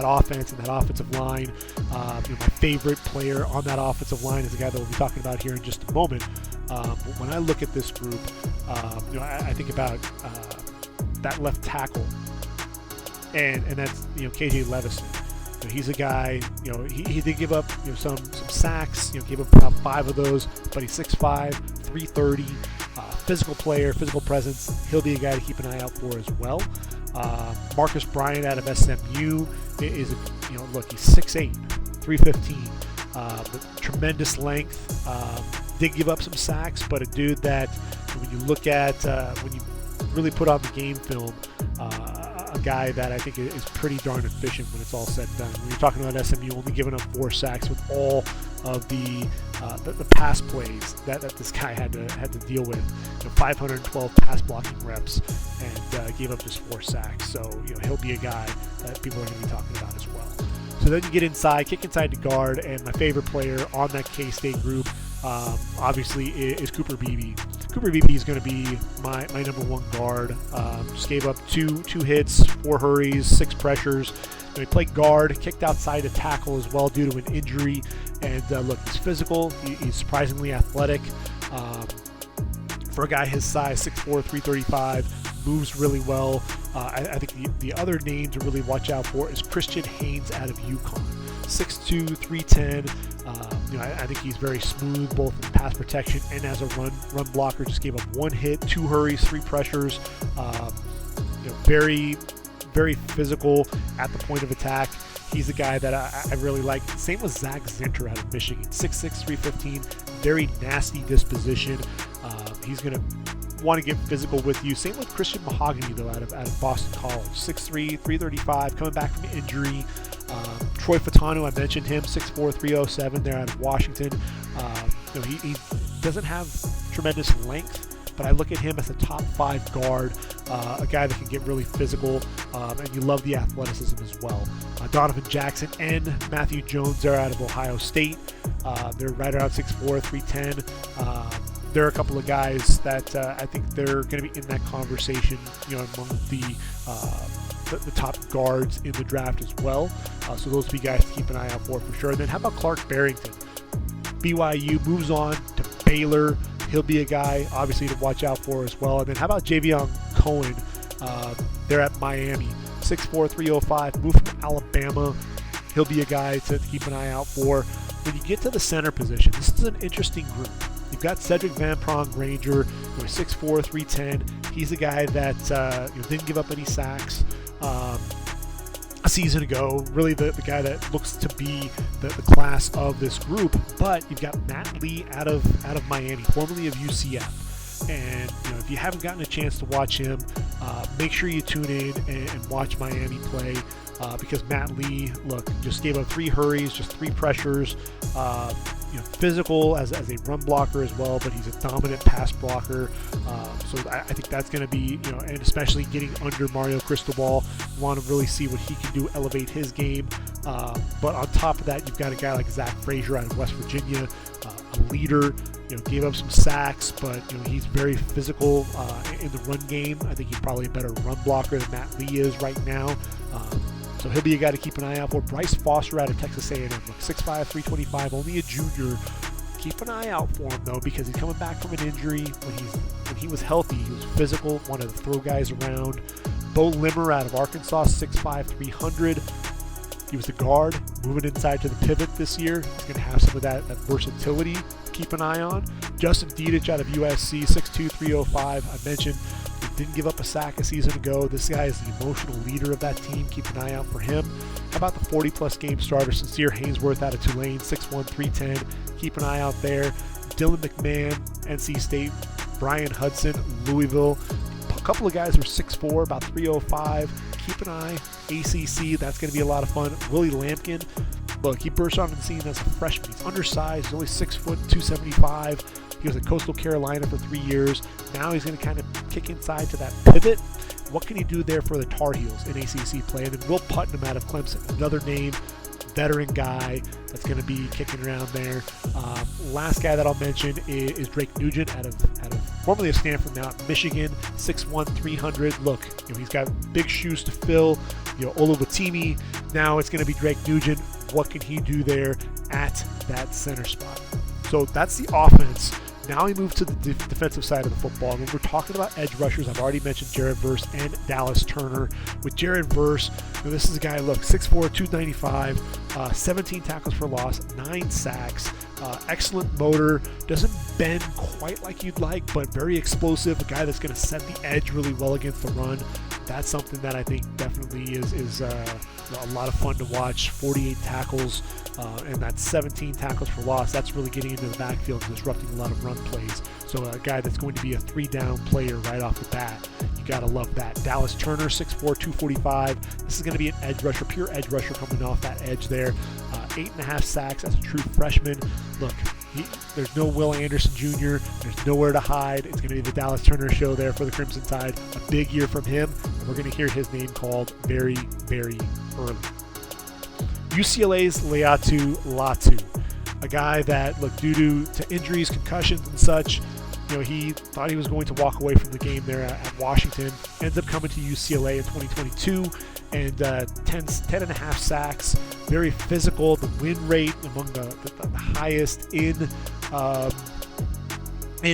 offense and that offensive line. My favorite player on that offensive line is the guy that we'll be talking about here in just a moment. But when I look at this group, I think about that left tackle, and that's KJ Levison. He's a guy. He did give up some sacks. Gave up about 5 of those, but he's 6'5", 330. Physical player, physical presence. He'll be a guy to keep an eye out for as well. Marcus Bryant out of SMU is he's 6'8", 315. With tremendous length. Did give up some sacks, but a dude that when you look at when you really put on the game film, a guy that I think is pretty darn efficient when it's all said and done. When you're talking about SMU only giving up 4 sacks with all of the pass plays that this guy had to deal with, 512 pass blocking reps, and gave up just 4 sacks. So he'll be a guy that people are going to be talking about as well. So then you get inside, kick inside to guard, and my favorite player on that K-State group, obviously, is Cooper Beebe. Cooper Beebe is going to be my number 1 guard. Just gave up 2 hits, 4 hurries, 6 pressures. He played guard, kicked outside to tackle as well due to an injury. And look, he's physical. He's surprisingly athletic. For a guy his size, 6'4", 335, moves really well. I think the other name to really watch out for is Christian Haynes out of UConn. 6'2", 310. I think he's very smooth both in pass protection and as a run blocker. Just gave up 1 hit, 2 hurries, 3 pressures. Very, very physical at the point of attack. He's a guy that I really like. Same with Zach Zinter out of Michigan. 6'6", 315. Very nasty disposition. He's going to want to get physical with you. Same with Christian Mahogany, though, out of Boston College. 6'3", 335, coming back from injury. Troy Fashanu, I mentioned him, 6'4", 307 there out of Washington. He doesn't have tremendous length, but I look at him as a top 5 guard, a guy that can get really physical, and you love the athleticism as well. Donovan Jackson and Matthew Jones are out of Ohio State. They're right around 6'4", 310. There are a couple of guys that I think they're going to be in that conversation, among the top guards in the draft as well. So those would be guys to keep an eye out for sure. And then how about Clark Barrington? BYU moves on to Baylor. He'll be a guy, obviously, to watch out for as well. And then how about Javion Cohen? They're at Miami. 6'4", 305, moved from Alabama. He'll be a guy to keep an eye out for. When you get to the center position, this is an interesting group. You've got Cedric Van Prong-Granger, who is 6'4", 310. He's a guy that didn't give up any sacks a season ago. Really the guy that looks to be the class of this group. But you've got Matt Lee out of Miami, formerly of UCF. And if you haven't gotten a chance to watch him, make sure you tune in and watch Miami play. Because Matt Lee, just gave up 3 hurries, just 3 pressures. Physical as a run blocker as well, but he's a dominant pass blocker. So I think that's going to be, and especially getting under Mario Cristobal, want to really see what he can do, elevate his game. But on top of that, you've got a guy like Zach Frazier out of West Virginia, a leader. Gave up some sacks, but he's very physical in the run game. I think he's probably a better run blocker than Matt Lee is right now. So he'll be a guy to keep an eye out for. Bryce Foster out of Texas A&M, 6'5", 325, only a junior. Keep an eye out for him though, because he's coming back from an injury. When he was healthy, he was physical, wanted to throw guys around. Bo Limmer out of Arkansas, 6'5", 300. He was the guard, moving inside to the pivot this year. He's going to have some of that versatility to keep an eye on. Justin Dietich out of USC, 6'2", 305. I mentioned he didn't give up a sack a season ago. This guy is the emotional leader of that team. Keep an eye out for him. How about the 40-plus game starter, Sincere Haynesworth out of Tulane, 6'1", 310. Keep an eye out there. Dylan McMahon, NC State. Brian Hudson, Louisville. A couple of guys who are 6'4", about 305. Keep an eye. ACC, that's going to be a lot of fun. Willie Lampkin. Look, he burst onto the scene as a freshman. He's undersized. He's only 6 foot, 275. He was at Coastal Carolina for 3 years. Now he's going to kind of kick inside to that pivot. What can he do there for the Tar Heels in ACC play? And then Will Putnam out of Clemson, another name, veteran guy that's going to be kicking around there. Last guy that I'll mention is Drake Nugent out of formerly of Stanford, now at Michigan, 6'1", 300. Look, he's got big shoes to fill. Olu Fashanu. Now it's going to be Drake Nugent. What can he do there at that center spot? So that's the offense. Now we move to the defensive side of the football. And when we're talking about edge rushers, I've already mentioned Jared Verse and Dallas Turner. With Jared Verse, this is a guy, 6'4", 295, 17 tackles for loss, 9 sacks, excellent motor, doesn't bend quite like you'd like, but very explosive, a guy that's going to set the edge really well against the run. That's something that I think definitely is a lot of fun to watch. 48 tackles and that's 17 tackles for loss. That's really getting into the backfield and disrupting a lot of run plays. So a guy that's going to be a 3-down player right off the bat. You got to love that. Dallas Turner, 6'4", 245. This is going to be an edge rusher, pure edge rusher coming off that edge there. 8.5 sacks as a true freshman. Look, there's no Will Anderson Jr. There's nowhere to hide. It's going to be the Dallas Turner show there for the Crimson Tide. A big year from him, and we're going to hear his name called very, very early. UCLA's Laiatu Latu, a guy that, due to injuries, concussions, and such, he thought he was going to walk away from the game there at Washington. Ends up coming to UCLA in 2022 and 10.5 sacks. Very physical. The win rate among the highest in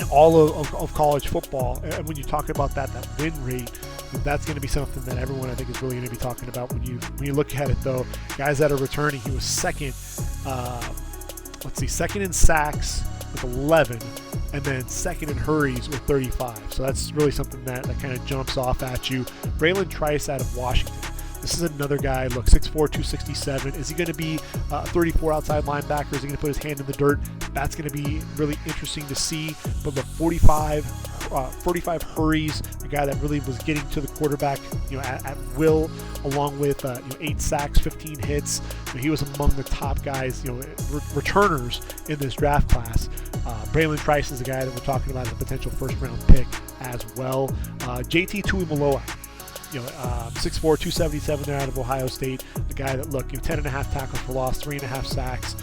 all of college football. And when you talk about that win rate, that's going to be something that everyone I think is really going to be talking about when you look at it. Though guys that are returning, he was second in sacks with 11, and then second in hurries with 35. So that's really something that kind of jumps off at you. Braylon Trice out of Washington. This is another guy, 6'4", 267. Is he going to be a 34 outside linebacker? Is he going to put his hand in the dirt? That's going to be really interesting to see. But 45 hurries, a guy that really was getting to the quarterback, at will, along with 8 sacks, 15 hits. He was among the top guys, returners in this draft class. Braylon Trice is a guy that we're talking about as a potential first-round pick as well. JT Tuimoloau, 6'4", 277 there out of Ohio State. The guy that, 10.5 tackles for loss, 3.5 sacks.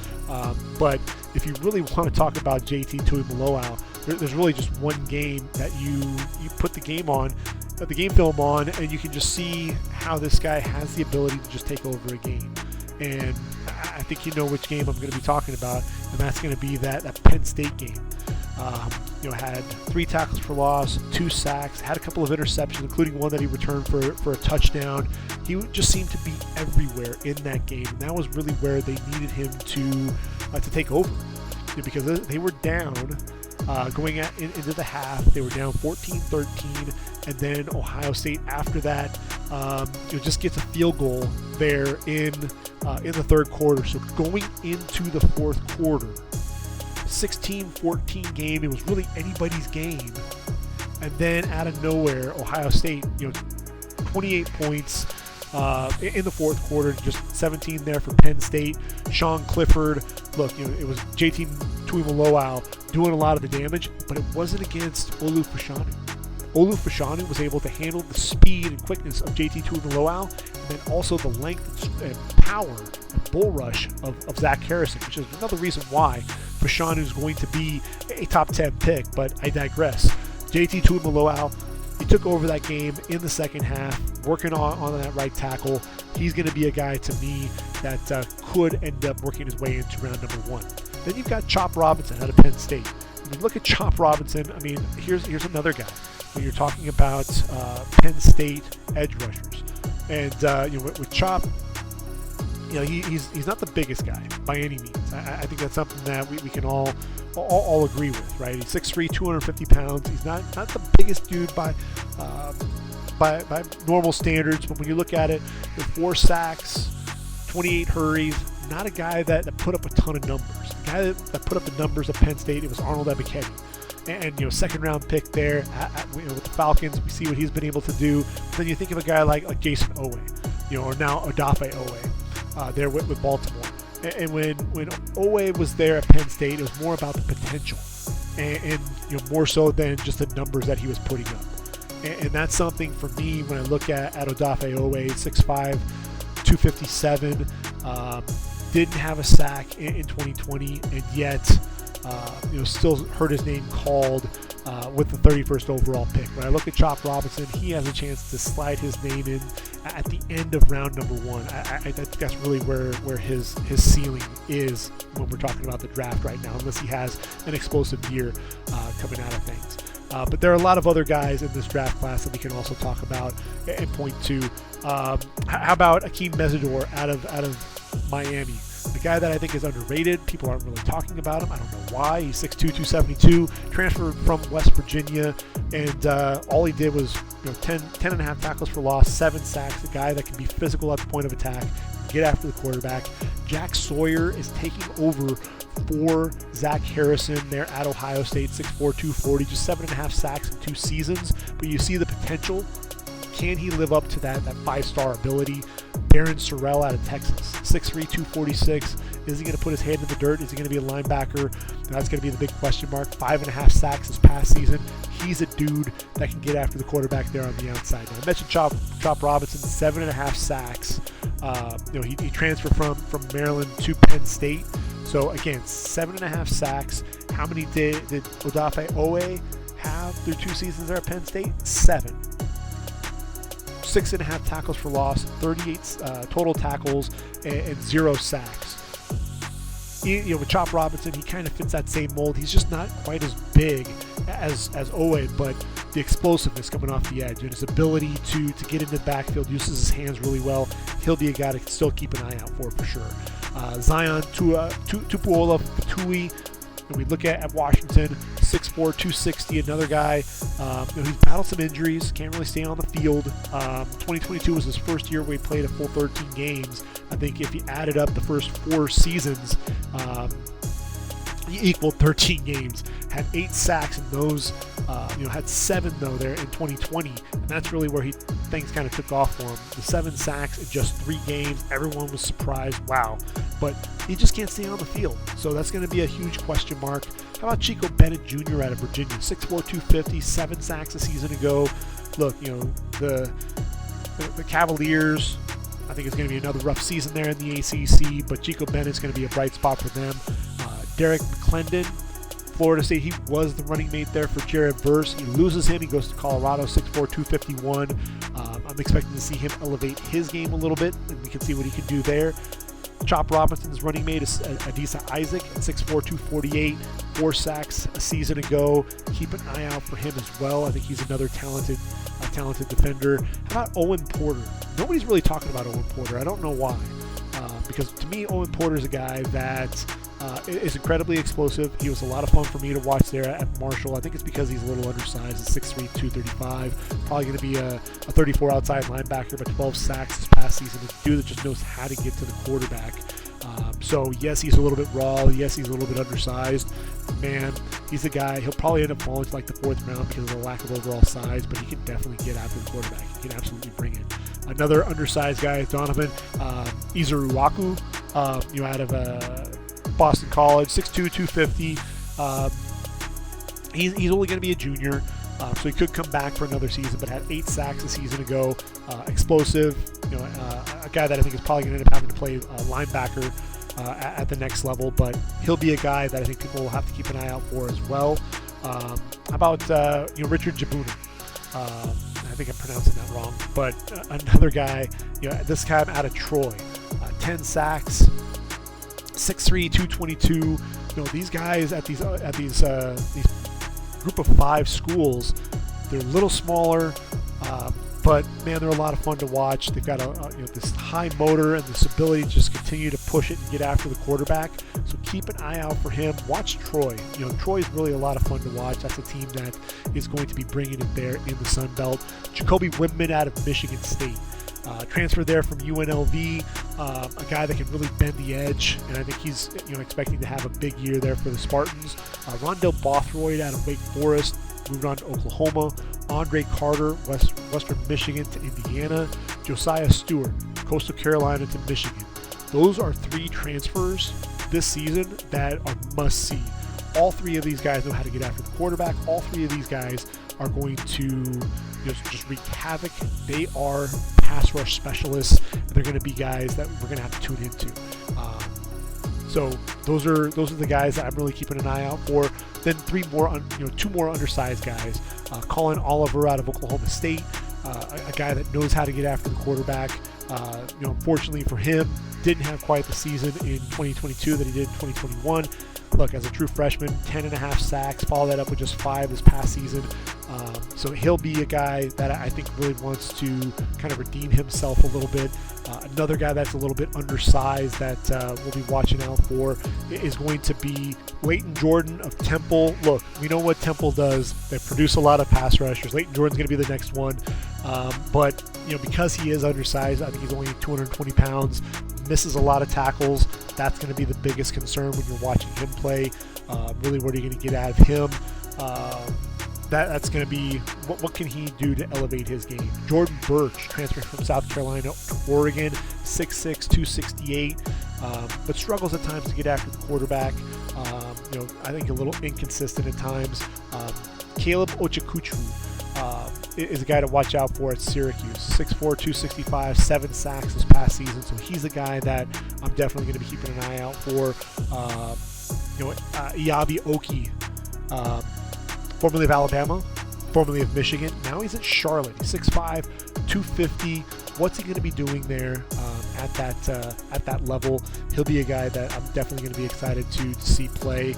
But if you really want to talk about JT Tuimoloau, there's really just one game that you put the game film on, and you can just see how this guy has the ability to just take over a game. And I think you know which game I'm going to be talking about, and that's going to be that Penn State game. Had 3 tackles for loss, 2 sacks, had a couple of interceptions, including one that he returned for a touchdown. He just seemed to be everywhere in that game, and that was really where they needed him to take over, because they were down going into the half. They were down 14-13, and then Ohio State after that just gets a field goal there in the third quarter. So going into the fourth quarter, 16-14 game. It was really anybody's game. And then out of nowhere, Ohio State, 28 points in the fourth quarter, just 17 there for Penn State. Sean Clifford, it was JT Tuimoloau doing a lot of the damage, but it wasn't against Olu Fashanu. Olu Fashanu was able to handle the speed and quickness of JT Tuimoloau, and then also the length and power and bull rush of Zach Harrison, which is another reason why Fashanu is going to be a top 10 pick, but I digress. JT Tuimoloau, he took over that game in the second half, working on that right tackle. He's going to be a guy to me that could end up working his way into round number 1. Then you've got Chop Robinson out of Penn State. When you look at Chop Robinson, here's another guy. When you're talking about Penn State edge rushers, and with Chop, he's not the biggest guy by any means. I think that's something that we can all agree with, right? He's 6'3", 250 pounds. He's not the biggest dude by normal standards, but when you look at it, 4 sacks, 28 hurries, not a guy that put up a ton of numbers. The guy that put up the numbers at Penn State, it was Arnold Ebiketie. And second round pick there with the Falcons. We see what he's been able to do. But then you think of a guy like Jason Owe, or now Odafe Owe, there with Baltimore. And when Owe was there at Penn State, it was more about the potential, and more so than just the numbers that he was putting up. And that's something for me when I look at Odafe Owe, 6'5", 257, didn't have a sack in 2020, and yet still heard his name called with the 31st overall pick. When I look at Chop Robinson, he has a chance to slide his name in at the end of round number 1. I think that's really where his ceiling is when we're talking about the draft right now, unless he has an explosive year coming out of things. But there are a lot of other guys in this draft class that we can also talk about and point to. How about Akeem Mesidor out of Miami? The guy that I think is underrated. People aren't really talking about him. I don't know why. He's 6'2", 272, transferred from West Virginia, and all he did was 10.5 tackles for loss, 7 sacks. A guy that can be physical at the point of attack, get after the quarterback. Jack Sawyer is taking over for Zach Harrison there at Ohio State, 6'4", 240, just 7.5 sacks in 2 seasons. But you see the potential. Can he live up to that 5-star ability? Barron Sorrell out of Texas, 6'3", 246. Is he going to put his hand in the dirt? Is he going to be a linebacker? That's going to be the big question mark. 5.5 sacks this past season. He's a dude that can get after the quarterback there on the outside. Now, I mentioned Chop Robinson, 7.5 sacks. He transferred from Maryland to Penn State. So again, 7.5 sacks. How many did Odafe Owe have through 2 seasons there at Penn State? 7. 6.5 tackles for loss, 38 total tackles, and 0 sacks. With Chop Robinson, he kind of fits that same mold. He's just not quite as big as Owe, but the explosiveness coming off the edge and his ability to get into the backfield, uses his hands really well. He'll be a guy to still keep an eye out for sure. Zion Tupuola-Fatui, and we look at Washington, 6'4", 260, another guy. He's battled some injuries, can't really stay on the field. 2022 was his first year where he played a full 13 games. I think if he added up the first 4 seasons, he equaled 13 games. Had 8 sacks in those. Had 7 though there in 2020, and that's really where things kind of took off for him. The 7 sacks in just 3 games. Everyone was surprised. Wow. But he just can't stay on the field. So that's going to be a huge question mark. How about Chico Bennett Jr. out of Virginia? 6'4", 250, 7 sacks a season ago. Look, the Cavaliers, I think it's going to be another rough season there in the ACC, but Chico Bennett's going to be a bright spot for them. Derek McClendon, Florida State, he was the running mate there for Jared Verse. He loses him. He goes to Colorado, 6'4", 251. I'm expecting to see him elevate his game a little bit, and we can see what he can do there. Chop Robinson's running mate is Adisa Isaac at 6'4", 248, 4 sacks a season ago. Keep an eye out for him as well. I think he's another talented defender. How about Owen Porter? Nobody's really talking about Owen Porter. I don't know why. Because to me, Owen Porter is a guy that is incredibly explosive. He was a lot of fun for me to watch there at Marshall. I think it's because he's a little undersized, 6'3", 235. Probably going to be a 34 outside linebacker, but 12 sacks this past season. A dude that just knows how to get to the quarterback. So yes, he's a little bit raw. Yes, he's a little bit undersized. Man, he's the guy. He'll probably end up falling to like the 4th round because of the lack of overall size, but he can definitely get after the quarterback. He can absolutely bring it. Another undersized guy, Donovan Izuruwaku, out of Boston College, 6'2", 250. He's only going to be a junior, so he could come back for another season, but had 8 sacks a season ago. Explosive, a guy that I think is probably going to end up having to play linebacker at the next level, but he'll be a guy that I think people will have to keep an eye out for as well. How about Richard Jabuna? I think I'm pronouncing that wrong, but another guy, this time out of Troy, 10 sacks, 6'3", 222. These guys at these group of 5 schools, they're a little smaller, but man, they're a lot of fun to watch. They've got this high motor and this ability to just continue to push it and get after the quarterback. So keep an eye out for him. Watch Troy. Troy's really a lot of fun to watch. That's a team that is going to be bringing it there in the Sun Belt. Jacoby Wimman out of Michigan State. Transfer there from UNLV, a guy that can really bend the edge, and I think he's expecting to have a big year there for the Spartans. Rondell Bothroyd out of Wake Forest, moved on to Oklahoma. Andre Carter, Western Michigan to Indiana. Josiah Stewart, Coastal Carolina to Michigan. Those are 3 transfers this season that are must-see. All 3 of these guys know how to get after the quarterback. All 3 of these guys are going to just wreak havoc. They are pass rush specialists, and they're going to be guys that we're going to have to tune into. So those are the guys that I'm really keeping an eye out for. Then 2 more undersized guys. Colin Oliver out of Oklahoma State, a guy that knows how to get after the quarterback. Unfortunately for him, didn't have quite the season in 2022 that he did in 2021. Look, as a true freshman, 10.5 sacks, follow that up with just 5 this past season. So he'll be a guy that I think really wants to kind of redeem himself a little bit. Another guy that's a little bit undersized that we'll be watching out for is going to be Leighton Jordan of Temple. Look, we know what Temple does. They produce a lot of pass rushers. Leighton Jordan's going to be the next one. But because he is undersized, I think he's only 220 pounds, misses a lot of tackles. That's going to be the biggest concern when you're watching him play. Really, what are you going to get out of him? That's going to be what can he do to elevate his game. Jordan Birch, transferred from South Carolina to Oregon, 6'6", 268, but struggles at times to get after the quarterback. I think a little inconsistent at times. Caleb Ochikuchu is a guy to watch out for at Syracuse. 6'4", 265, 7 sacks this past season. So he's a guy that I'm definitely going to be keeping an eye out for. Iabi Oki, formerly of Alabama, formerly of Michigan. Now he's at Charlotte. He's 6'5", 250. What's he going to be doing there at that level? He'll be a guy that I'm definitely going to be excited to see play.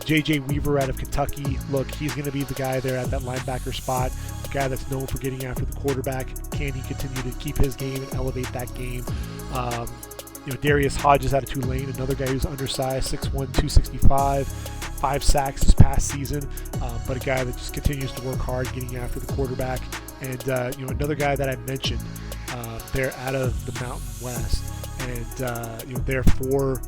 J.J. Weaver out of Kentucky. Look, he's going to be the guy there at that linebacker spot, a guy that's known for getting after the quarterback. Can he continue to keep his game and elevate that game? Darius Hodges out of Tulane, another guy who's undersized, 6'1", 265, 5 sacks this past season, but a guy that just continues to work hard getting after the quarterback. And another guy that I mentioned, they're out of the Mountain West, and they're for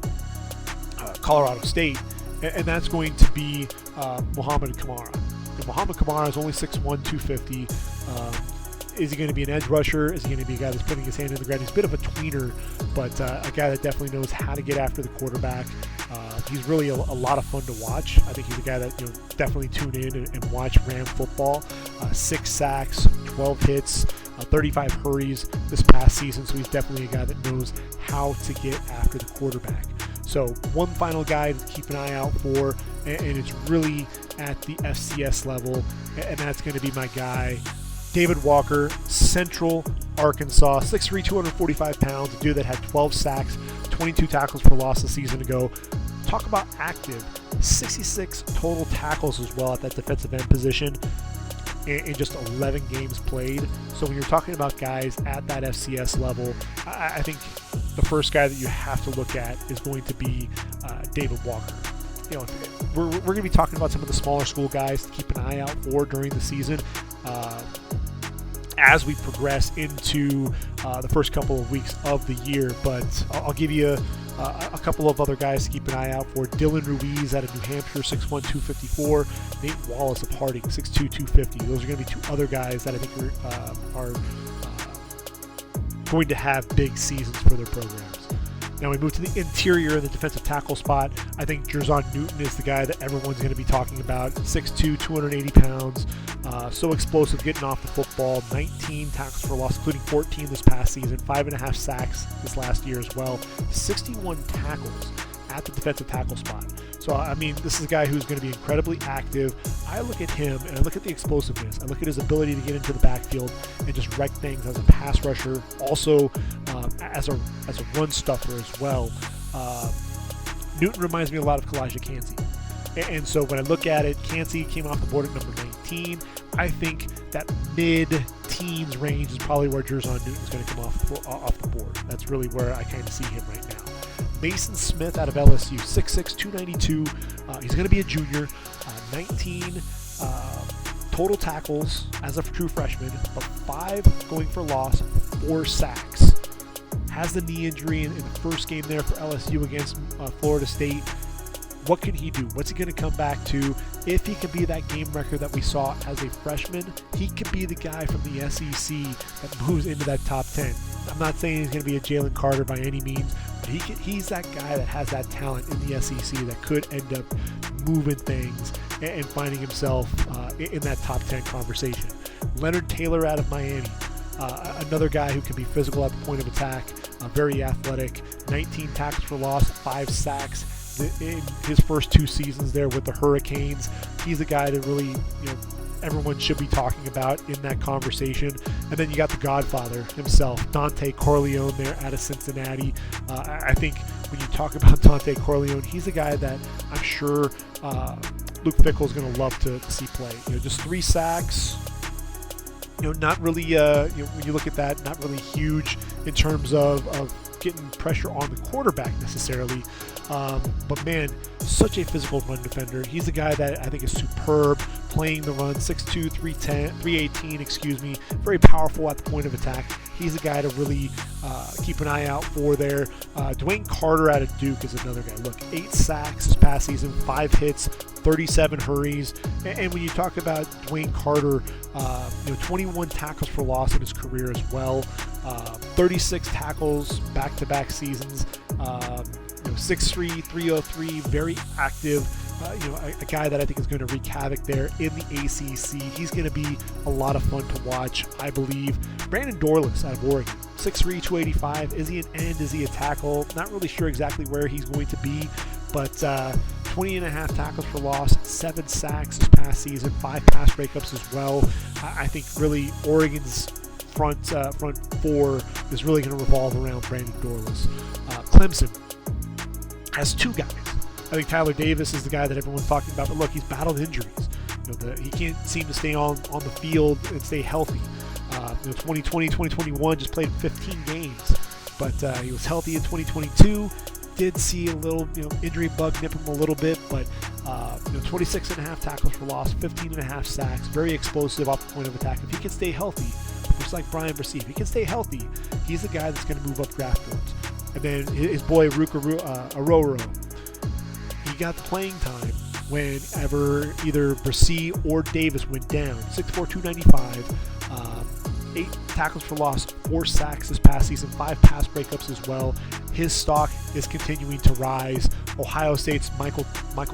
Colorado State, and that's going to be Muhammad Kamara. Muhammad Kamara is only 6'1", 250. Is he going to be an edge rusher? Is he going to be a guy that's putting his hand in the ground? He's a bit of a tweener, but a guy that definitely knows how to get after the quarterback. He's really a lot of fun to watch. I think he's a guy that definitely tune in and watch Ram football. 6 sacks, 12 hits, 35 hurries this past season, so he's definitely a guy that knows how to get after the quarterback. So one final guy to keep an eye out for, and it's really at the FCS level, and that's going to be my guy, David Walker, Central Arkansas, 6'3", 245 pounds, a dude that had 12 sacks, 22 tackles for loss a season ago. Talk about active, 66 total tackles as well at that defensive end position in just 11 games played. So when you're talking about guys at that FCS level, I think the first guy that you have to look at is going to be David Walker. We're going to be talking about some of the smaller school guys to keep an eye out for during the season as we progress into the first couple of weeks of the year. But I'll give you a couple of other guys to keep an eye out for. Dylan Ruiz out of New Hampshire, 6'1", 254. Nate Wallace of Harding, 6'2", 250. Those are going to be two other guys that I think are going to have big seasons for their programs. Now we move to the interior, the defensive tackle spot. I think Jerzon Newton is the guy that everyone's going to be talking about. 6'2", 280 pounds. So explosive getting off the football. 19 tackles for loss, including 14 this past season. 5.5 sacks this last year as well. 61 tackles at the defensive tackle spot. So, I mean, this is a guy who's going to be incredibly active. I look at him and I look at the explosiveness. I look at his ability to get into the backfield and just wreck things as a pass rusher, also as a run stuffer as well. Newton reminds me a lot of Kalijah Kancey. And so when I look at it, Kancey came off the board at number 19. I think that mid-teens range is probably where Jerzon Newton is going to come off the board. That's really where I kind of see him right now. Maason Smith out of LSU, 6'6", 292. He's going to be a junior. 19 total tackles as a true freshman, but 5 going for loss, 4 sacks. Has the knee injury in the first game there for LSU against Florida State. What can he do? What's he going to come back to? If he can be that game record that we saw as a freshman, he could be the guy from the SEC that moves into that top 10. I'm not saying he's going to be a Jalen Carter by any means, but he's that guy that has that talent in the SEC that could end up moving things and finding himself in that top 10 conversation. Leonard Taylor out of Miami, another guy who can be physical at the point of attack, very athletic, 19 tackles for loss, 5 sacks. In his first 2 seasons there with the Hurricanes, he's a guy that really, everyone should be talking about in that conversation. And then you got the Godfather himself, Dante Corleone there out of Cincinnati. I think when you talk about Dante Corleone, he's a guy that I'm sure Luke Fickell is going to love to see play. Just 3 sacks. Not really. When you look at that, not really huge in terms of getting pressure on the quarterback necessarily. But man, such a physical run defender. He's a guy that I think is superb playing the run, 6'2", 318, very powerful at the point of attack. He's a guy to really keep an eye out for there. Dwayne Carter out of Duke is another guy. Look, 8 sacks this past season, 5 hits, 37 hurries. And when you talk about Dwayne Carter, 21 tackles for loss in his career as well, 36 tackles back-to-back seasons. 6'3", 303, very active. A guy that I think is going to wreak havoc there in the ACC. He's going to be a lot of fun to watch, I believe. Brandon Dorlus out of Oregon, 6'3", 285. Is he an end? Is he a tackle? Not really sure exactly where he's going to be, but 20.5 tackles for loss, 7 sacks this past season, 5 pass breakups as well. I think really Oregon's front 4 is really going to revolve around Brandon Dorlus. Clemson has 2 guys. I think Tyler Davis is the guy that everyone's talking about, but look, he's battled injuries. He can't seem to stay on the field and stay healthy. 2020, 2021 just played 15 games, but he was healthy in 2022. Did see a little injury bug nip him a little bit, but 26.5 tackles for loss, 15.5 sacks, very explosive off the point of attack. If he can stay healthy, just like Brian Brissett, if he can stay healthy, he's the guy that's going to move up draft boards. And then his boy Ruka Aroro, he got the playing time whenever either Brissett or Davis went down. 6'4", 295. 8 tackles for loss, 4 sacks this past season, 5 pass breakups as well. His stock is continuing to rise. Ohio State's Michael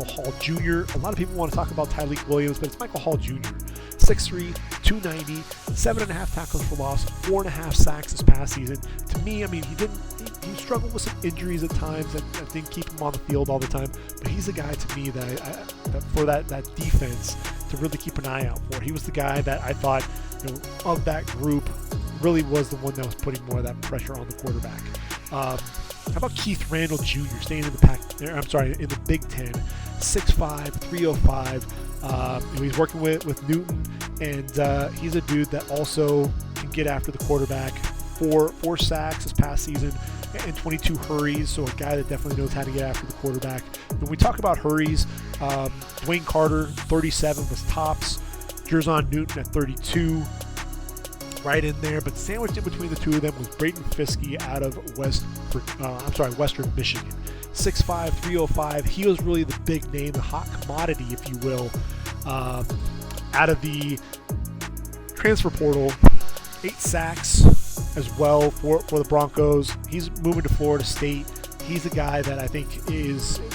Hall Jr. A lot of people want to talk about Tyleik Williams, but it's Michael Hall Jr. 6'3", 290, 7.5 tackles for loss, 4.5 sacks this past season. To me, I mean, he struggled with some injuries at times that didn't keep him on the field all the time, but he's the guy to me that for that defense to really keep an eye out for. He was the guy that I thought, of that group, really was the one that was putting more of that pressure on the quarterback. How about Keith Randall Jr. staying in the Big Ten, 6'5", 305. He's working with Newton, and he's a dude that also can get after the quarterback. Four sacks this past season and 22 hurries, so a guy that definitely knows how to get after the quarterback. When we talk about hurries, Dwayne Carter, 37 was tops. Jerzon Newton at 32, right in there. But sandwiched in between the two of them was Braden Fiske out of Western Michigan. 6'5", 305. He was really the big name, the hot commodity, if you will, out of the transfer portal. 8 sacks as well for the Broncos. He's moving to Florida State. He's a guy that I think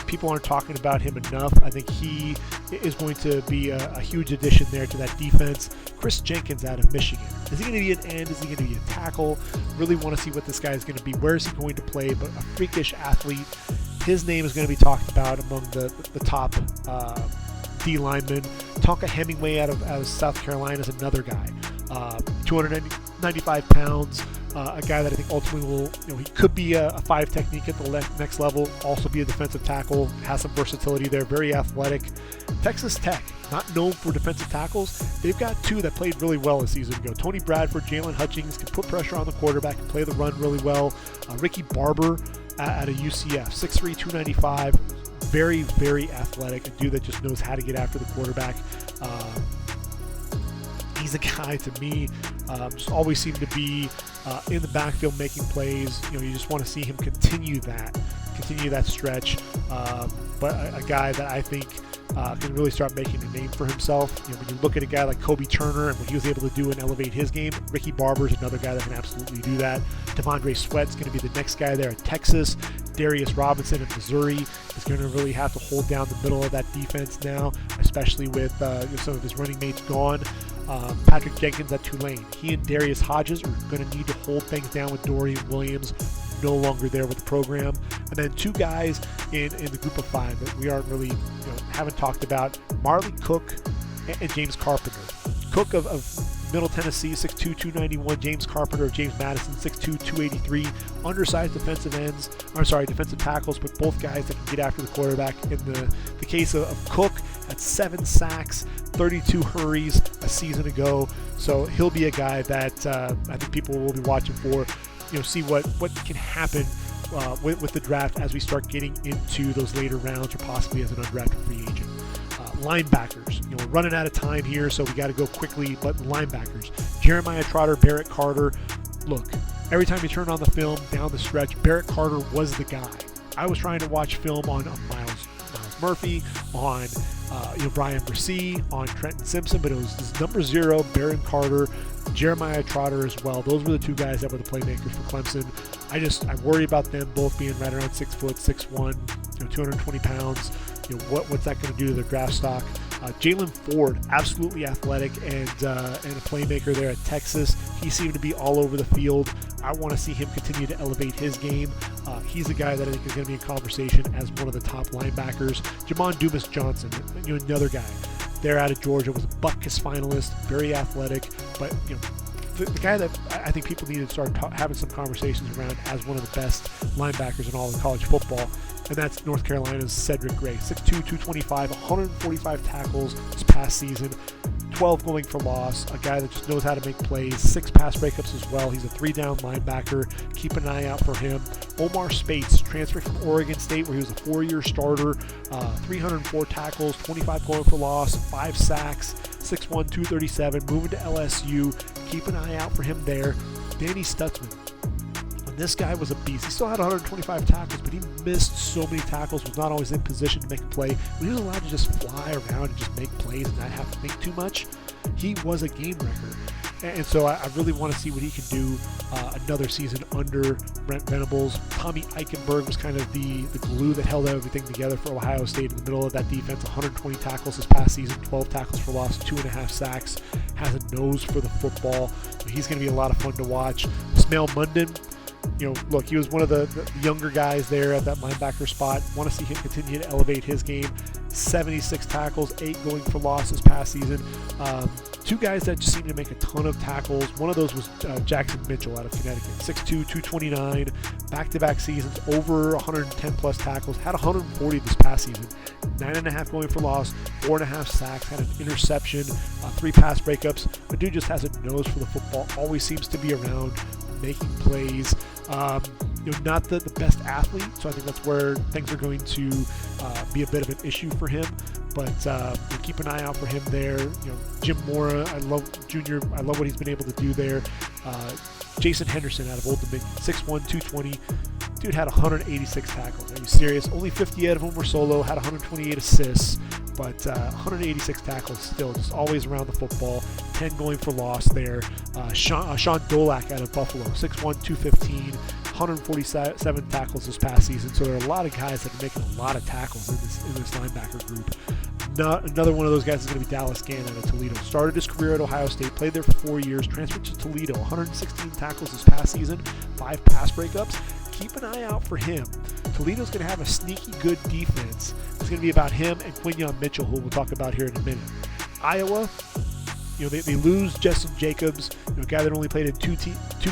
people aren't talking about him enough. I think he is going to be a huge addition there to that defense. Chris Jenkins out of Michigan. Is he going to be an end? Is he going to be a tackle? Really want to see what this guy is going to be. Where is he going to play? But a freakish athlete. His name is going to be talked about among the top D linemen. Tonka Hemingway out of South Carolina is another guy. 295 pounds. A guy that I think ultimately will, he could be a 5 technique at the next level, also be a defensive tackle, has some versatility there, very athletic. Texas Tech, not known for defensive tackles. They've got 2 that played really well a season ago. Tony Bradford, Jalen Hutchings can put pressure on the quarterback and play the run really well. Ricky Barber out of UCF, 6'3", 295, very, very athletic, a dude that just knows how to get after the quarterback. He's a guy to me, just always seemed to be in the backfield making plays. You just want to see him continue that stretch. But a guy that I think can really start making a name for himself. When you look at a guy like Kobe Turner and what he was able to do and elevate his game, Ricky Barber is another guy that can absolutely do that. Devondre Sweat's going to be the next guy there at Texas. Darius Robinson in Missouri is going to really have to hold down the middle of that defense now, especially with some of his running mates gone. Patrick Jenkins at Tulane. He and Darius Hodges are going to need to hold things down with Dorian Williams, no longer there with the program. And then 2 guys in the group of 5 that we aren't really, haven't talked about, Marley Cook and James Carpenter. Cook of Middle Tennessee, 6'2", 291. James Carpenter of James Madison, 6'2", 283. Undersized defensive tackles, but both guys that can get after the quarterback. In the case of Cook, at 7 sacks, 32 hurries a season ago. So he'll be a guy that I think people will be watching for. See what can happen with the draft as we start getting into those later rounds, or possibly as an undrafted free agent. Linebackers, we're running out of time here, so we got to go quickly. But linebackers, Jeremiah Trotter, Barrett Carter. Look, every time you turn on the film down the stretch, Barrett Carter was the guy. I was trying to watch film on Miles Murphy, on Brian Brissy, on Trenton Simpson, but it was this number 0, Barrett Carter, Jeremiah Trotter as well. Those were the 2 guys that were the playmakers for Clemson. I worry about them both being right around 6 foot, 6'1", 220 pounds. What's that going to do to their draft stock? Jalen Ford, absolutely athletic and a playmaker there at Texas. He seemed to be all over the field. I want to see him continue to elevate his game. He's a guy that I think is going to be in conversation as one of the top linebackers. Jamon Dumas Johnson, another guy there out of Georgia, was a Butkus finalist, very athletic, but the guy that I think people need to start having some conversations around as one of the best linebackers in all of college football, and that's North Carolina's Cedric Gray, 6'2", 225, 145 tackles this past season, 12 going for loss, a guy that just knows how to make plays, 6 pass breakups as well. He's a 3-down linebacker. Keep an eye out for him. Omar Spates, transferred from Oregon State, where he was a 4-year starter, 304 tackles, 25 going for loss, 5 sacks, 6'1", 237, moving to LSU. Keep an eye out for him there. Danny Stutzman. And this guy was a beast. He still had 125 tackles, but he missed so many tackles, was not always in position to make a play. When he was allowed to just fly around and just make plays and not have to think too much, he was a game wrecker. And so I really want to see what he can do another season under Brent Venables. Tommy Eichenberg was kind of the glue that held everything together for Ohio State in the middle of that defense. 120 tackles this past season, 12 tackles for loss, 2.5 sacks, has a nose for the football. So he's going to be a lot of fun to watch. Smail Munden, look, he was one of the younger guys there at that linebacker spot. Want to see him continue to elevate his game. 76 tackles, 8 going for loss this past season. Two guys that just seem to make a ton of tackles. One of those was Jackson Mitchell out of Connecticut. 6'2", 229, back-to-back seasons, over 110 plus tackles. Had 140 this past season. 9.5 going for loss, 4.5 sacks, had an interception, 3 pass breakups. The dude just has a nose for the football, always seems to be around, making plays. Not the best athlete, so I think that's where things are going to be a bit of an issue for him. But keep an eye out for him there. Jim Mora, I love what he's been able to do there. Jason Henderson out of Old Dominion, 6'1", 220. Dude had 186 tackles. Are you serious? Only 58 of them were solo, had 128 assists, but 186 tackles still, just always around the football. 10 going for loss there. Sean Dolak out of Buffalo, 6'1", 215, 147 tackles this past season. So there are a lot of guys that are making a lot of tackles in this linebacker group. Another one of those guys is going to be Dallas Gann out of Toledo. Started his career at Ohio State, played there for 4 years, transferred to Toledo, 116 tackles this past season, 5 pass breakups. Keep an eye out for him. Toledo's going to have a sneaky good defense. It's going to be about him and Quinyon Mitchell, who we'll talk about here in a minute. Iowa, they lose Justin Jacobs, a guy that only played in two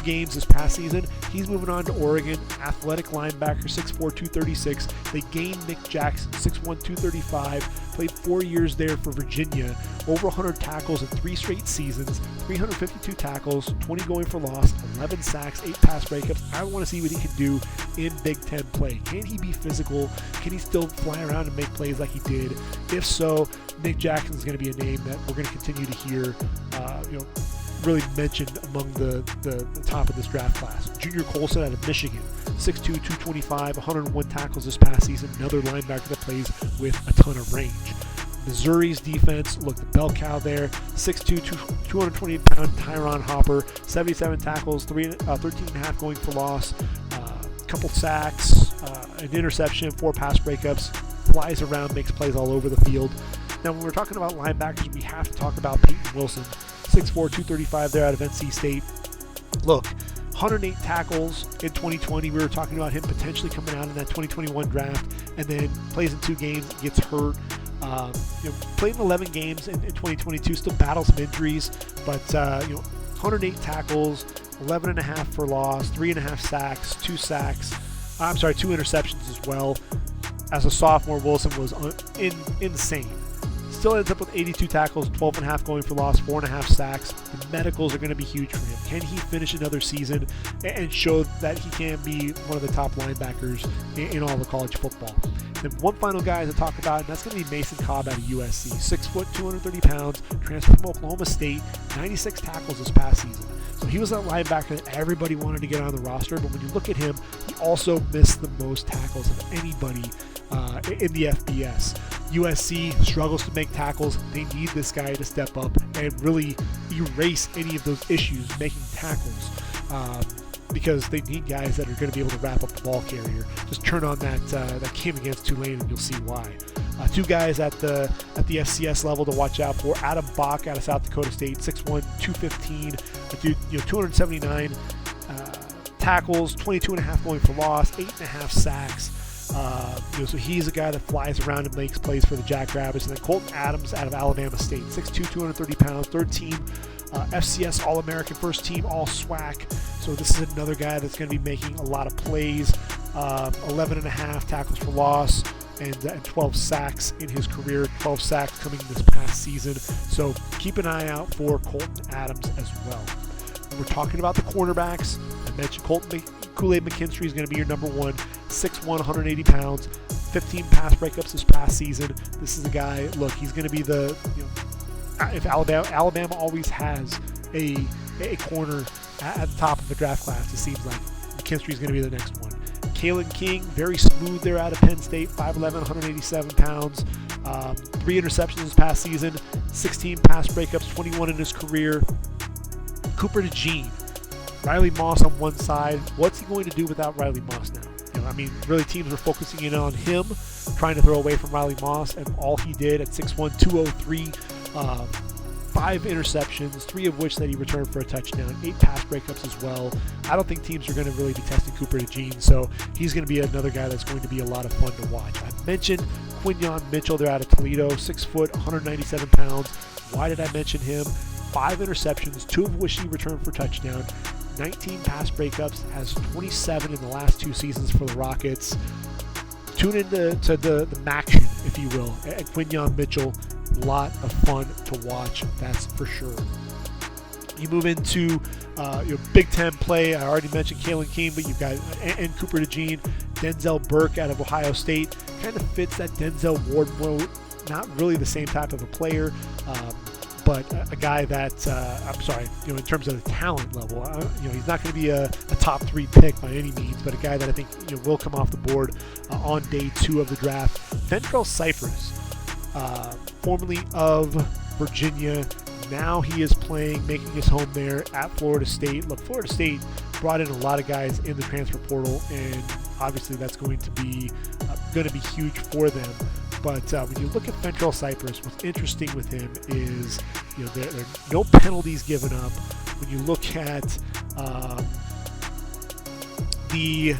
games this past season. He's moving on to Oregon, athletic linebacker, 6'4", 236. They gained Nick Jackson, 6'1", 235, played 4 years there for Virginia, over 100 tackles in 3 straight seasons, 352 tackles, 20 going for loss, 11 sacks, 8 pass breakups. I want to see what he can do in Big Ten play. Can he be physical? Can he still fly around and make plays like he did? If so, Nick Jackson is going to be a name that we're going to continue to hear really mentioned among the top of this draft class. Junior Colson out of Michigan, 6'2", 225, 101 tackles this past season. Another linebacker that plays with a ton of range. Missouri's defense, look, the bell cow there, 6'2", 220-pound Tyron Hopper, 77 tackles, 13.5 going for loss, couple sacks, an interception, 4 pass breakups, flies around, makes plays all over the field. Now, when we're talking about linebackers, we have to talk about Peyton Wilson, 6'4", 235 there out of NC State. Look, 108 tackles in 2020. We were talking about him potentially coming out in that 2021 draft, and then plays in 2 games, gets hurt. Played in 11 games in 2022, still battles some injuries, but 108 tackles, 11.5 for loss, 3.5 sacks, 2 interceptions as well. As a sophomore, Wilson was insane. Still ends up with 82 tackles, 12.5 going for loss, 4.5 sacks. The medicals are going to be huge for him. Can he finish another season and show that he can be one of the top linebackers in all of college football? Then one final guy to talk about, and that's going to be Mason Cobb out of USC. 6 foot, 230 pounds, transferred from Oklahoma State, 96 tackles this past season. So he was that linebacker that everybody wanted to get on the roster, but when you look at him, he also missed the most tackles of anybody in the FBS. USC struggles to make tackles. They need this guy to step up and really erase any of those issues making tackles, because they need guys that are going to be able to wrap up the ball carrier. Just turn on that game against Tulane and you'll see why. 2 guys at the FCS level to watch out for. Adam Bach out of South Dakota State, 6'1", 215, 279 tackles, 22.5 going for loss, 8.5 sacks. So he's a guy that flies around and makes plays for the Jackrabbits. And then Colton Adams out of Alabama State, 6'2", 230 pounds, 13 FCS All-American, first team All-SWAC. So this is another guy that's going to be making a lot of plays. 11.5 tackles for loss and 12 sacks in his career. 12 sacks coming this past season. So keep an eye out for Colton Adams as well. When we're talking about the cornerbacks, I mentioned Kool-Aid McKinstry is going to be your number 1, 6'1", 180 pounds, 15 pass breakups this past season. This is a guy, look, he's going to be if Alabama always has a corner at the top of the draft class, it seems like McKinstry is going to be the next one. Kalen King, very smooth there out of Penn State, 5'11", 187 pounds, 3 interceptions this past season, 16 pass breakups, 21 in his career. Cooper DeJean, Riley Moss on one side. What's he going to do without Riley Moss now? Really teams were focusing in on him, trying to throw away from Riley Moss, and all he did at 6'1", 203, 5 interceptions, 3 of which that he returned for a touchdown, 8 pass breakups as well. I don't think teams are going to really be testing Cooper DeJean, so he's going to be another guy that's going to be a lot of fun to watch. I mentioned Quinn Mitchell. They're out of Toledo, 6 foot, 197 pounds. Why did I mention him? 5 interceptions, 2 of which he returned for touchdown, 19 pass breakups, has 27 in the last 2 seasons for the Rockets. Tune into the MACtion, if you will, and Quinn Mitchell. A lot of fun to watch, that's for sure. You move into your Big Ten play. I already mentioned Kalen King, but you've got and Cooper DeJean, Denzel Burke out of Ohio State. Kind of fits that Denzel Ward mode. Not really the same type of a player, but a guy that in terms of the talent level, he's not going to be a top 3 pick by any means, but a guy that I think will come off the board on day 2 of the draft. Fentrell Cypress, formerly of Virginia. Now he is making his home there at Florida State. Look, Florida State brought in a lot of guys in the transfer portal, and obviously that's going to be huge for them. But when you look at Fentrell Cypress, what's interesting with him is there are no penalties given up. When you look at the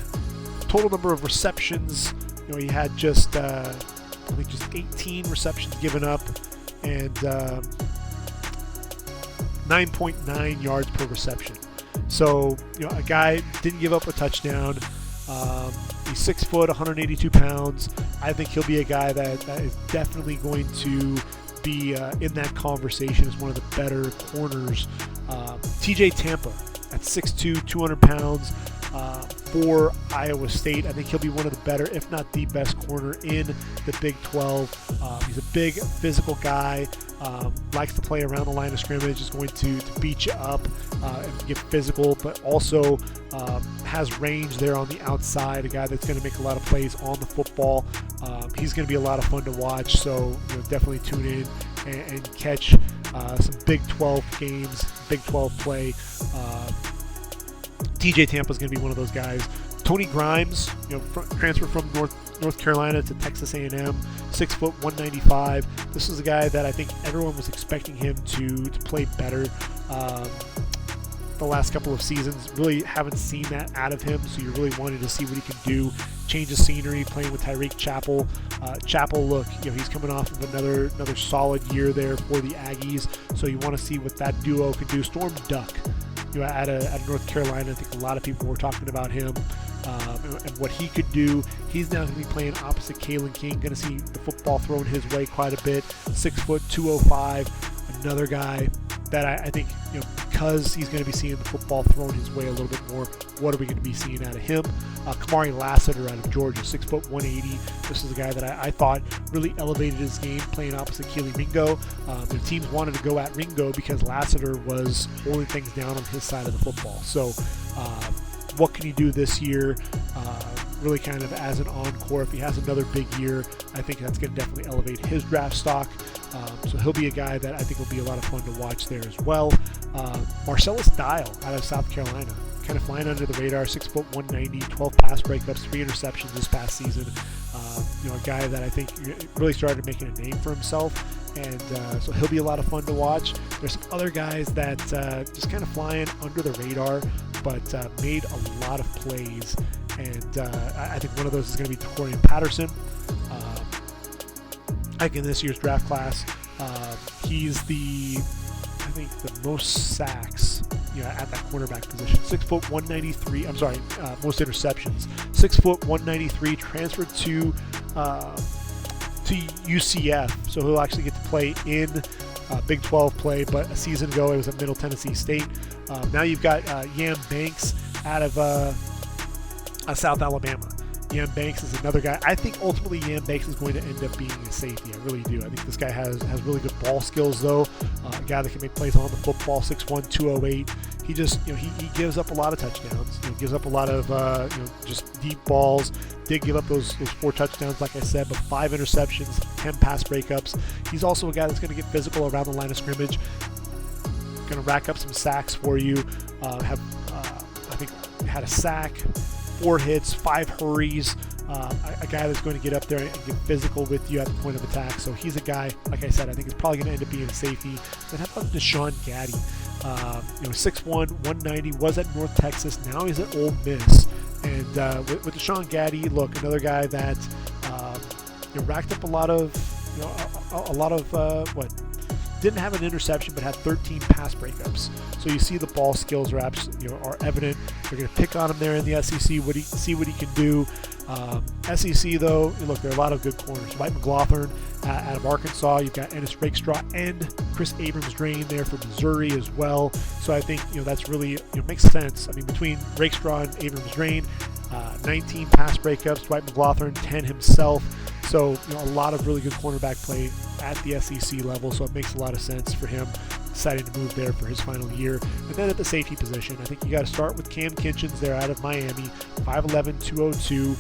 total number of receptions, he had just 18 receptions given up and 9.9 yards per reception. So a guy didn't give up a touchdown. He's 6 foot, 182 pounds. I think he'll be a guy that is definitely going to be in that conversation as one of the better corners. TJ Tampa at 6'2", 200 pounds for Iowa State. I think he'll be one of the better, if not the best corner in the Big 12. He's a big physical guy. Likes to play around the line of scrimmage, is going to beat you up and get physical, but also has range there on the outside, a guy that's going to make a lot of plays on the football. He's going to be a lot of fun to watch, so definitely tune in and catch some Big 12 games, Big 12 play. TJ Tampa is going to be one of those guys. Tony Grimes, transfer from North Carolina to Texas A&M, 6 foot, 195. This is a guy that I think everyone was expecting him to play better the last couple of seasons. Really haven't seen that out of him, so you really wanted to see what he can do. Change of scenery, playing with Tyreek Chappell. Chappell, look, he's coming off of another solid year there for the Aggies, so you want to see what that duo can do. Storm Duck, out of North Carolina. I think a lot of people were talking about him and what he could do. He's now going to be playing opposite Kalen King. Going to see the football thrown his way quite a bit. 6 foot, 205. Another guy that I think, because he's going to be seeing the football thrown his way a little bit more, what are we going to be seeing out of him? Kamari Lassiter out of Georgia, 6 foot, 180. This is a guy that I thought really elevated his game, playing opposite Keely Ringo. Their teams wanted to go at Ringo because Lassiter was holding things down on his side of the football. So what can he do this year? Really kind of as an encore. If he has another big year, I think that's going to definitely elevate his draft stock. So he'll be a guy that I think will be a lot of fun to watch there as well. Marcellus Dial out of South Carolina, kind of flying under the radar, 6 foot, 190, 12 pass breakups, 3 interceptions this past season. A guy that I think really started making a name for himself, and so he'll be a lot of fun to watch. There's some other guys that just kind of flying under the radar, but made a lot of plays, and I think one of those is going to be Torian Patterson. I think in this year's draft class, he's the most sacks at that cornerback position. 6 foot, 193. I'm sorry, most interceptions. 6 foot, 193. Transferred to UCF, so he'll actually get to play in Big 12 play. But a season ago, it was at Middle Tennessee State. Now you've got Yam Banks out of South Alabama. Yam Banks is another guy. I think ultimately Yam Banks is going to end up being a safety. I really do. I think this guy has really good ball skills, though. A guy that can make plays on the football, 6'1", 208. He just, he gives up a lot of touchdowns. Gives up a lot of, just deep balls. Did give up those 4 touchdowns, like I said, but 5 interceptions, 10 pass breakups. He's also a guy that's going to get physical around the line of scrimmage. going to rack up some sacks for you. I think had a sack, 4 hits, 5 hurries. A guy that's going to get up there and get physical with you at the point of attack. So he's a guy, like I said, I think is probably going to end up being a safety. Then how about Deshaun Gaddy? 6'1", 190, was at North Texas. Now he's at Ole Miss. And with Deshaun Gaddy, look, another guy that racked up a lot of didn't have an interception, but had 13 pass breakups. So you see the ball skills are evident. They're going to pick on him there in the SEC. See what he can do. SEC though, look, there are a lot of good corners. Mike McLaughlin out of Arkansas. You've got Ennis Rakestraw and Chris Abrams-Drain there for Missouri as well. So I think that's really makes sense. I mean, between Rakestraw and Abrams-Drain, 19 pass breakups. Dwight McLaughlin 10 himself. So a lot of really good cornerback play at the SEC level. So it makes a lot of sense for him deciding to move there for his final year. And then at the safety position, I think you got to start with Cam Kinchins there out of Miami, 5'11", 202,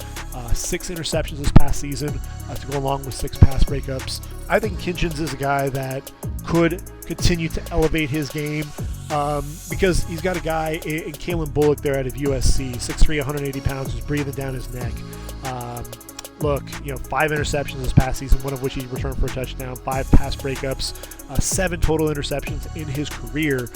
6 interceptions this past season to go along with 6 pass breakups. I think Kinchins is a guy that could continue to elevate his game because he's got a guy in Kalen Bullock there out of USC, 6'3", 180 pounds, who's breathing down his neck. Look, 5 interceptions this past season, one of which he returned for a touchdown, 5 pass breakups, 7 total interceptions in his career.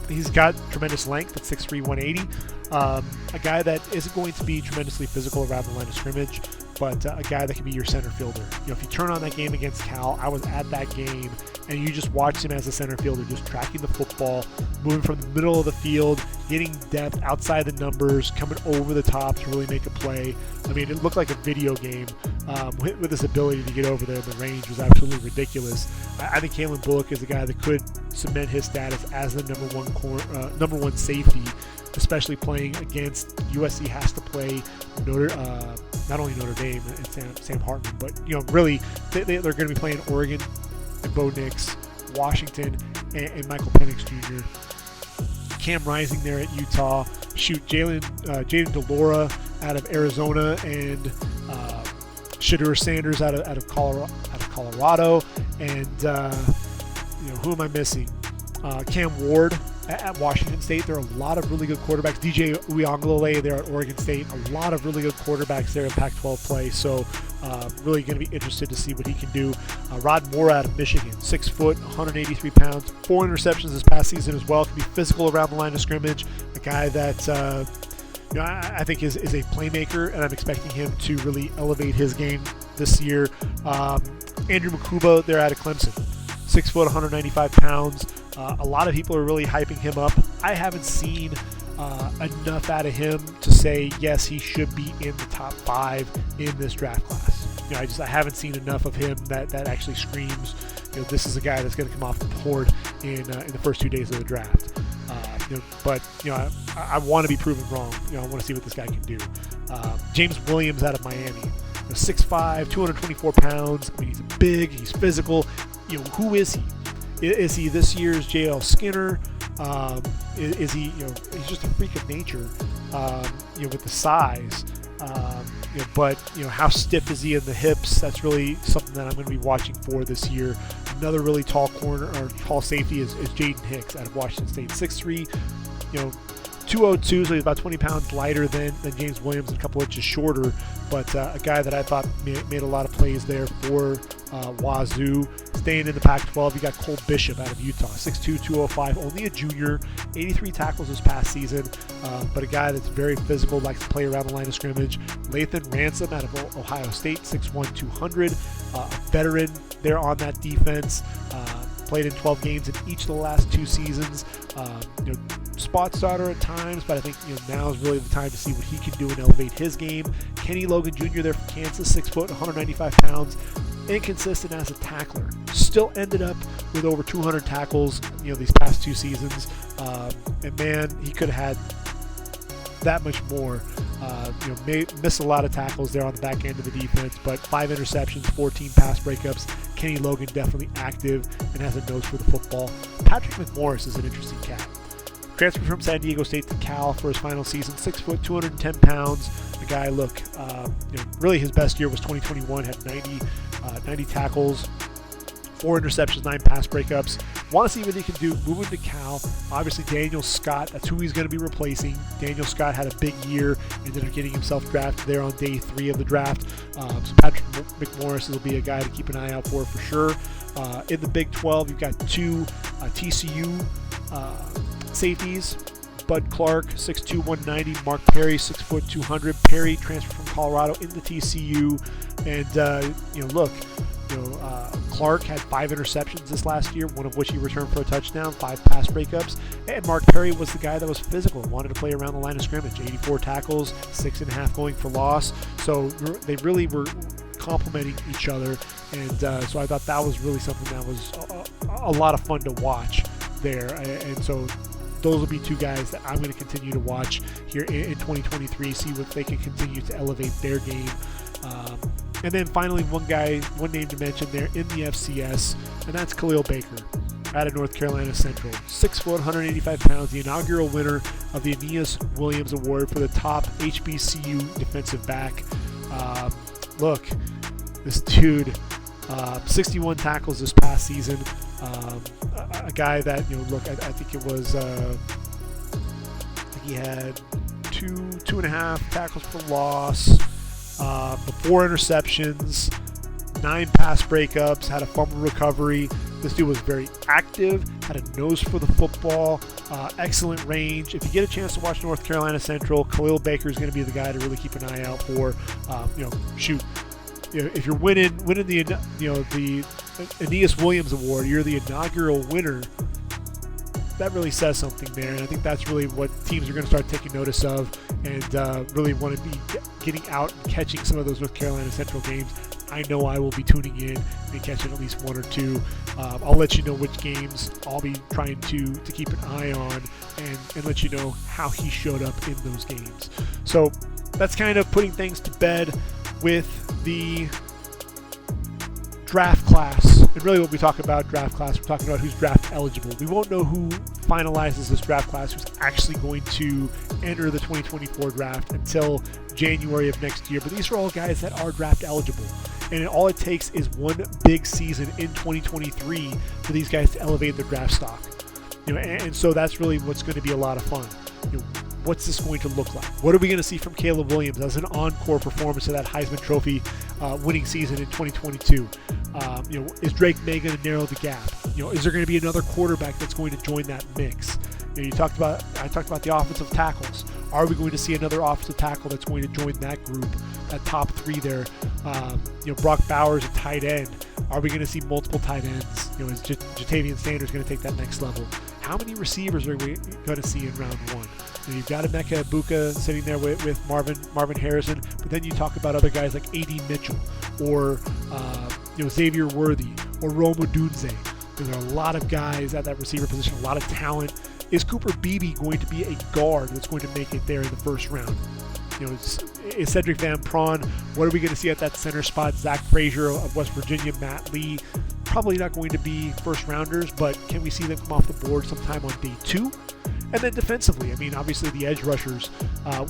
He's got tremendous length at 6'3", 180. A guy that isn't going to be tremendously physical around the line of scrimmage, but a guy that can be your center fielder. If you turn on that game against Cal, I was at that game, and you just watched him as a center fielder, just tracking the football, moving from the middle of the field, getting depth outside the numbers, coming over the top to really make a play. I mean, it looked like a video game with his ability to get over there. The range was absolutely ridiculous. I think Kalen Bullock is a guy that could cement his status as the number one safety, especially playing against USC. Has to play not only Notre Dame and Sam Hartman, but really they're going to be playing Oregon and Bo Nix, Washington, and Michael Penix Jr. Cam Rising there at Utah. Jaden DeLora out of Arizona, and Shadur Sanders out of Colorado, and who am I missing? Cam Ward at Washington State. There are a lot of really good quarterbacks. DJ Uiagalelei there at Oregon State. A lot of really good quarterbacks there in Pac-12 play. So really going to be interested to see what he can do. Rod Moore out of Michigan, 6 foot, 183 pounds, 4 interceptions this past season as well. Can be physical around the line of scrimmage. A guy that I think is a playmaker, and I'm expecting him to really elevate his game this year. Andrew Makuba there out of Clemson, 6 foot, 195 pounds. A lot of people are really hyping him up. I haven't seen enough out of him to say, yes, he should be in the top 5 in this draft class. I haven't seen enough of him that actually screams, this is a guy that's going to come off the board in the first 2 days of the draft. I want to be proven wrong. I want to see what this guy can do. James Williams out of Miami, 6'5", 224 pounds. I mean, he's big, he's physical. Who is he? Is he this year's J.L. Skinner? Is he? He's just a freak of nature. With the size. But how stiff is he in the hips? That's really something that I'm going to be watching for this year. Another really tall corner or tall safety is Jaden Hicks out of Washington State, 6'3", 202, so he's about 20 pounds lighter than James Williams and a couple inches shorter, but a guy that I thought made a lot of plays there for Wazoo. Staying in the Pac-12, you got Cole Bishop out of Utah, 6'2", 205, only a junior, 83 tackles this past season, but a guy that's very physical, likes to play around the line of scrimmage. Latham Ransom out of Ohio State, 6'1", 200, a veteran there on that defense. Played in 12 games in each of the last 2 seasons. Spot starter at times, but I think now is really the time to see what he can do and elevate his game. Kenny Logan Jr. there from Kansas, 6 foot, 195 pounds, inconsistent as a tackler. Still ended up with over 200 tackles, these past 2 seasons. And man, he could have had that much more. May miss a lot of tackles there on the back end of the defense, but 5 interceptions, 14 pass breakups. Kenny Logan definitely active and has a nose for the football. Patrick McMorris is an interesting cat. Transferred from San Diego State to Cal for his final season, 6 foot, 210 pounds. The guy, really his best year was 2021, had 90 tackles, 4 interceptions, 9 pass breakups. Want to see what he can do moving to Cal. Obviously, Daniel Scott, that's who he's going to be replacing. Daniel Scott had a big year, ended up getting himself drafted there on day 3 of the draft. So Patrick McMorris will be a guy to keep an eye out for sure. In the Big 12, you've got 2 TCU safeties. Bud Clark, 6'2", 190. Mark Perry, 6', 200. Perry transferred from Colorado into TCU. And, look, Clark had 5 interceptions this last year, one of which he returned for a touchdown, 5 pass breakups. And Mark Perry was the guy that was physical and wanted to play around the line of scrimmage. 84 tackles, 6.5 going for loss. So they really were complementing each other. And so I thought that was really something that was a lot of fun to watch there. And so those will be 2 guys that I'm going to continue to watch here in 2023, see what they can continue to elevate their game. And then finally, one name to mention there in the FCS, and that's Khalil Baker out of North Carolina Central. 6 foot, 185 pounds, the inaugural winner of the Aeneas Williams Award for the top HBCU defensive back. Look, this dude, 61 tackles this past season. A guy that, I think it was, he had 2.5 tackles for loss, 4 interceptions, 9 pass breakups, had a fumble recovery. This dude was very active, had a nose for the football, excellent range. If you get a chance to watch North Carolina Central, Khalil Baker is going to be the guy to really keep an eye out for. If you're winning the Aeneas Williams Award, you're the inaugural winner. That really says something there, and I think that's really what teams are going to start taking notice of, and really want to be getting out and catching some of those North Carolina Central games. I know I will be tuning in and catching at least 1 or 2. I'll let you know which games I'll be trying to keep an eye on, and let you know how he showed up in those games. So that's kind of putting things to bed with the draft class. And really what we talk about draft class, we're talking about who's draft eligible. We won't know who finalizes this draft class, who's actually going to enter the 2024 draft until January of next year. But these are all guys that are draft eligible. And all it takes is one big season in 2023 for these guys to elevate their draft stock. And so that's really what's going to be a lot of fun. What's this going to look like? What are we going to see from Caleb Williams as an encore performance of that Heisman Trophy winning season in 2022? Is Drake Maye going to narrow the gap? Is there going to be another quarterback that's going to join that mix? I talked about the offensive tackles. Are we going to see another offensive tackle that's going to join that group, that top 3 there? Brock Bowers at tight end. Are we going to see multiple tight ends? Is Jatavian Sanders going to take that next level? How many receivers are we going to see in round 1? You've got Emeka, Egbuka sitting there with Marvin Harrison, but then you talk about other guys like A.D. Mitchell or Xavier Worthy or Rome Odunze. There are a lot of guys at that receiver position, a lot of talent. Is Cooper Beebe going to be a guard that's going to make it there in the first round? Is Cedric Van Pran? What are we going to see at that center spot? Zach Frazier of West Virginia, Matt Lee. Probably not going to be first rounders, but can we see them come off the board sometime on day 2? And then defensively, obviously the edge rushers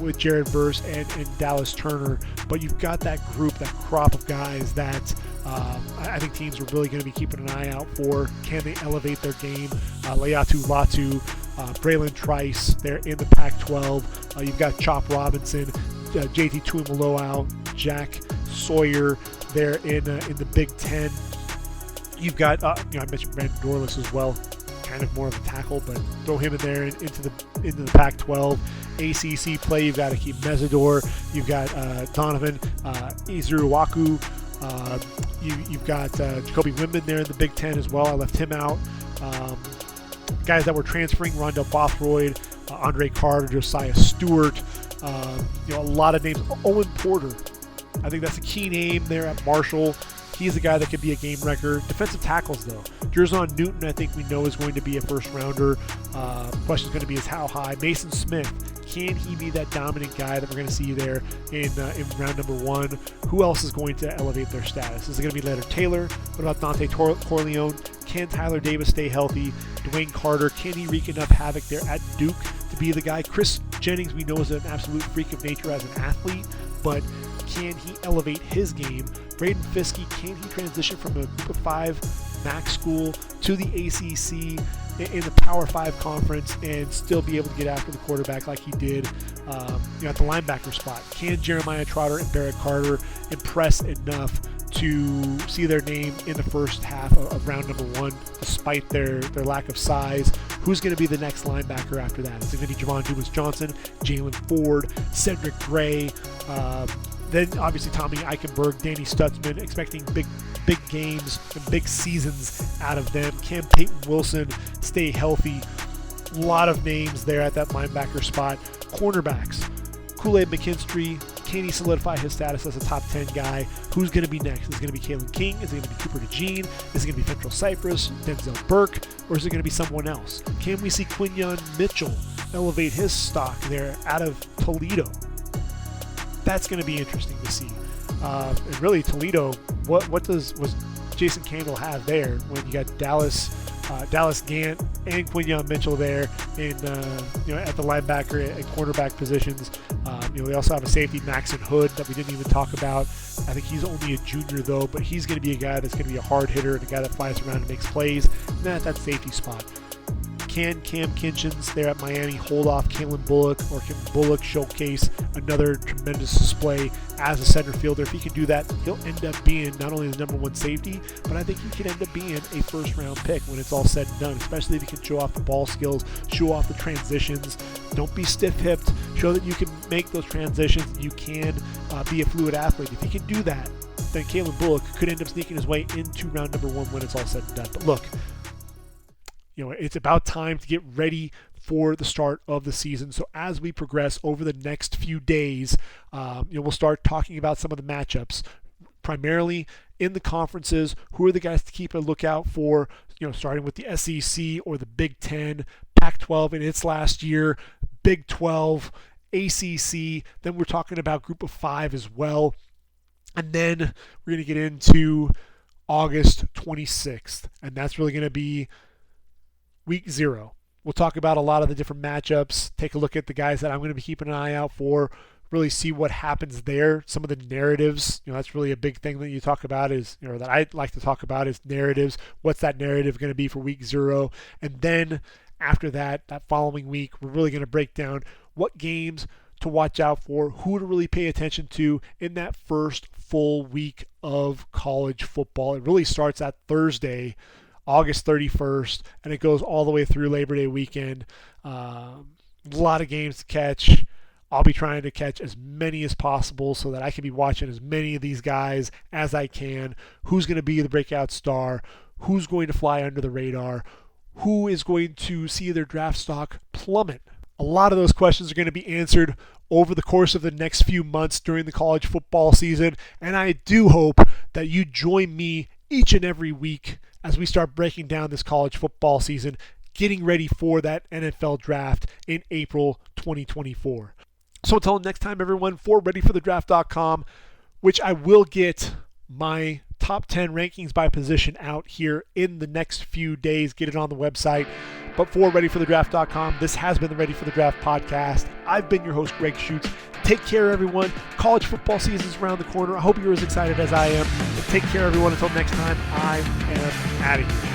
with Jared Verse and Dallas Turner, but you've got that group, that crop of guys that I think teams are really going to be keeping an eye out for. Can they elevate their game? Leatu Latu, Braylon Trice, they're in the Pac-12. You've got Chop Robinson, JT Tuimoloau, Jack Sawyer there in the Big Ten. You've got, I mentioned Brandon Dorless as well. Kind of more of a tackle, but throw him in there into the Pac-12. ACC play, you've got Akeem Mesidor, you've got Donovan Izuruwaku, you've got Jacoby Windman there in the Big Ten as well. I left him out. Guys that were transferring, Rondell Bothroyd, Andre Carter, Josiah Stewart, a lot of names. Owen Porter, I think that's a key name there at Marshall. He's a guy that could be a game wrecker. Defensive tackles, though. Jerzon Newton, I think we know, is going to be a first-rounder. Question is going to be how high. Maason Smith, can he be that dominant guy that we're going to see there in round number 1? Who else is going to elevate their status? Is it going to be Leonard Taylor? What about Dante Corleone? Can Tyler Davis stay healthy? Dwayne Carter, can he wreak enough havoc there at Duke to be the guy? Chris Jennings, we know, is an absolute freak of nature as an athlete, but can he elevate his game? Braden Fiskey, can he transition from a group of 5 MAC school to the ACC in the Power 5 conference and still be able to get after the quarterback like he did at the linebacker spot? Can Jeremiah Trotter and Barrett Carter impress enough to see their name in the first half of round number 1, despite their lack of size? Who's going to be the next linebacker after that? Is it going to be Javon Dumas-Johnson, Jalen Ford, Cedric Gray? Then obviously Tommy Eichenberg, Danny Stutzman, expecting big games and big seasons out of them. Can Peyton Wilson stay healthy? A lot of names there at that linebacker spot. Cornerbacks, Kool-Aid McKinstry, can he solidify his status as a top 10 guy? Who's going to be next? Is it going to be Kalen King? Is it going to be Cooper DeJean? Is it going to be Fentrell Cypress, Denzel Burke, or is it going to be someone else? Can we see Quinn Mitchell elevate his stock there out of Toledo? That's going to be interesting to see. And really, Toledo, what was Jason Candle have there when you got Dallas Gant and Quinn Mitchell there in at the linebacker and quarterback positions. They also have a safety, Maxon Hood, that we didn't even talk about. I think he's only a junior though, but he's going to be a guy that's going to be a hard hitter and a guy that flies around and makes plays. And then at that safety spot, can Cam Kinchins there at Miami hold off Kalen Bullock, or can Bullock showcase another tremendous display as a center fielder? If he can do that, he'll end up being not only the number 1 safety, but I think he could end up being a first-round pick when it's all said and done, especially if he can show off the ball skills, show off the transitions. Don't be stiff-hipped. Show that you can make those transitions. You can be a fluid athlete. If he can do that, then Kalen Bullock could end up sneaking his way into round number 1 when it's all said and done. But look, it's about time to get ready for the start of the season. So as we progress over the next few days, we'll start talking about some of the matchups, primarily in the conferences. Who are the guys to keep a lookout for? Starting with the SEC or the Big Ten, Pac-12 in its last year, Big 12, ACC. Then we're talking about Group of 5 as well. And then we're going to get into August 26th, and that's really going to be Week 0. We'll talk about a lot of the different matchups, take a look at the guys that I'm going to be keeping an eye out for, really see what happens there. Some of the narratives, that's really a big thing that you talk about is, that I like to talk about is narratives. What's that narrative going to be for Week 0? And then after that following week, we're really going to break down what games to watch out for, who to really pay attention to in that first full week of college football. It really starts at Thursday, August 31st, and it goes all the way through Labor Day weekend. A lot of games to catch. I'll be trying to catch as many as possible so that I can be watching as many of these guys as I can. Who's going to be the breakout star? Who's going to fly under the radar? Who is going to see their draft stock plummet? A lot of those questions are going to be answered over the course of the next few months during the college football season, and I do hope that you join me each and every week as we start breaking down this college football season, getting ready for that NFL draft in April 2024. So until next time, everyone, for readyforthedraft.com, which I will get my top 10 rankings by position out here in the next few days, get it on the website. But for readyforthedraft.com, this has been the Ready for the Draft podcast. I've been your host, Gregg Schutze. Take care, everyone. College football season is around the corner. I hope you're as excited as I am. And take care, everyone. Until next time, I am out of here.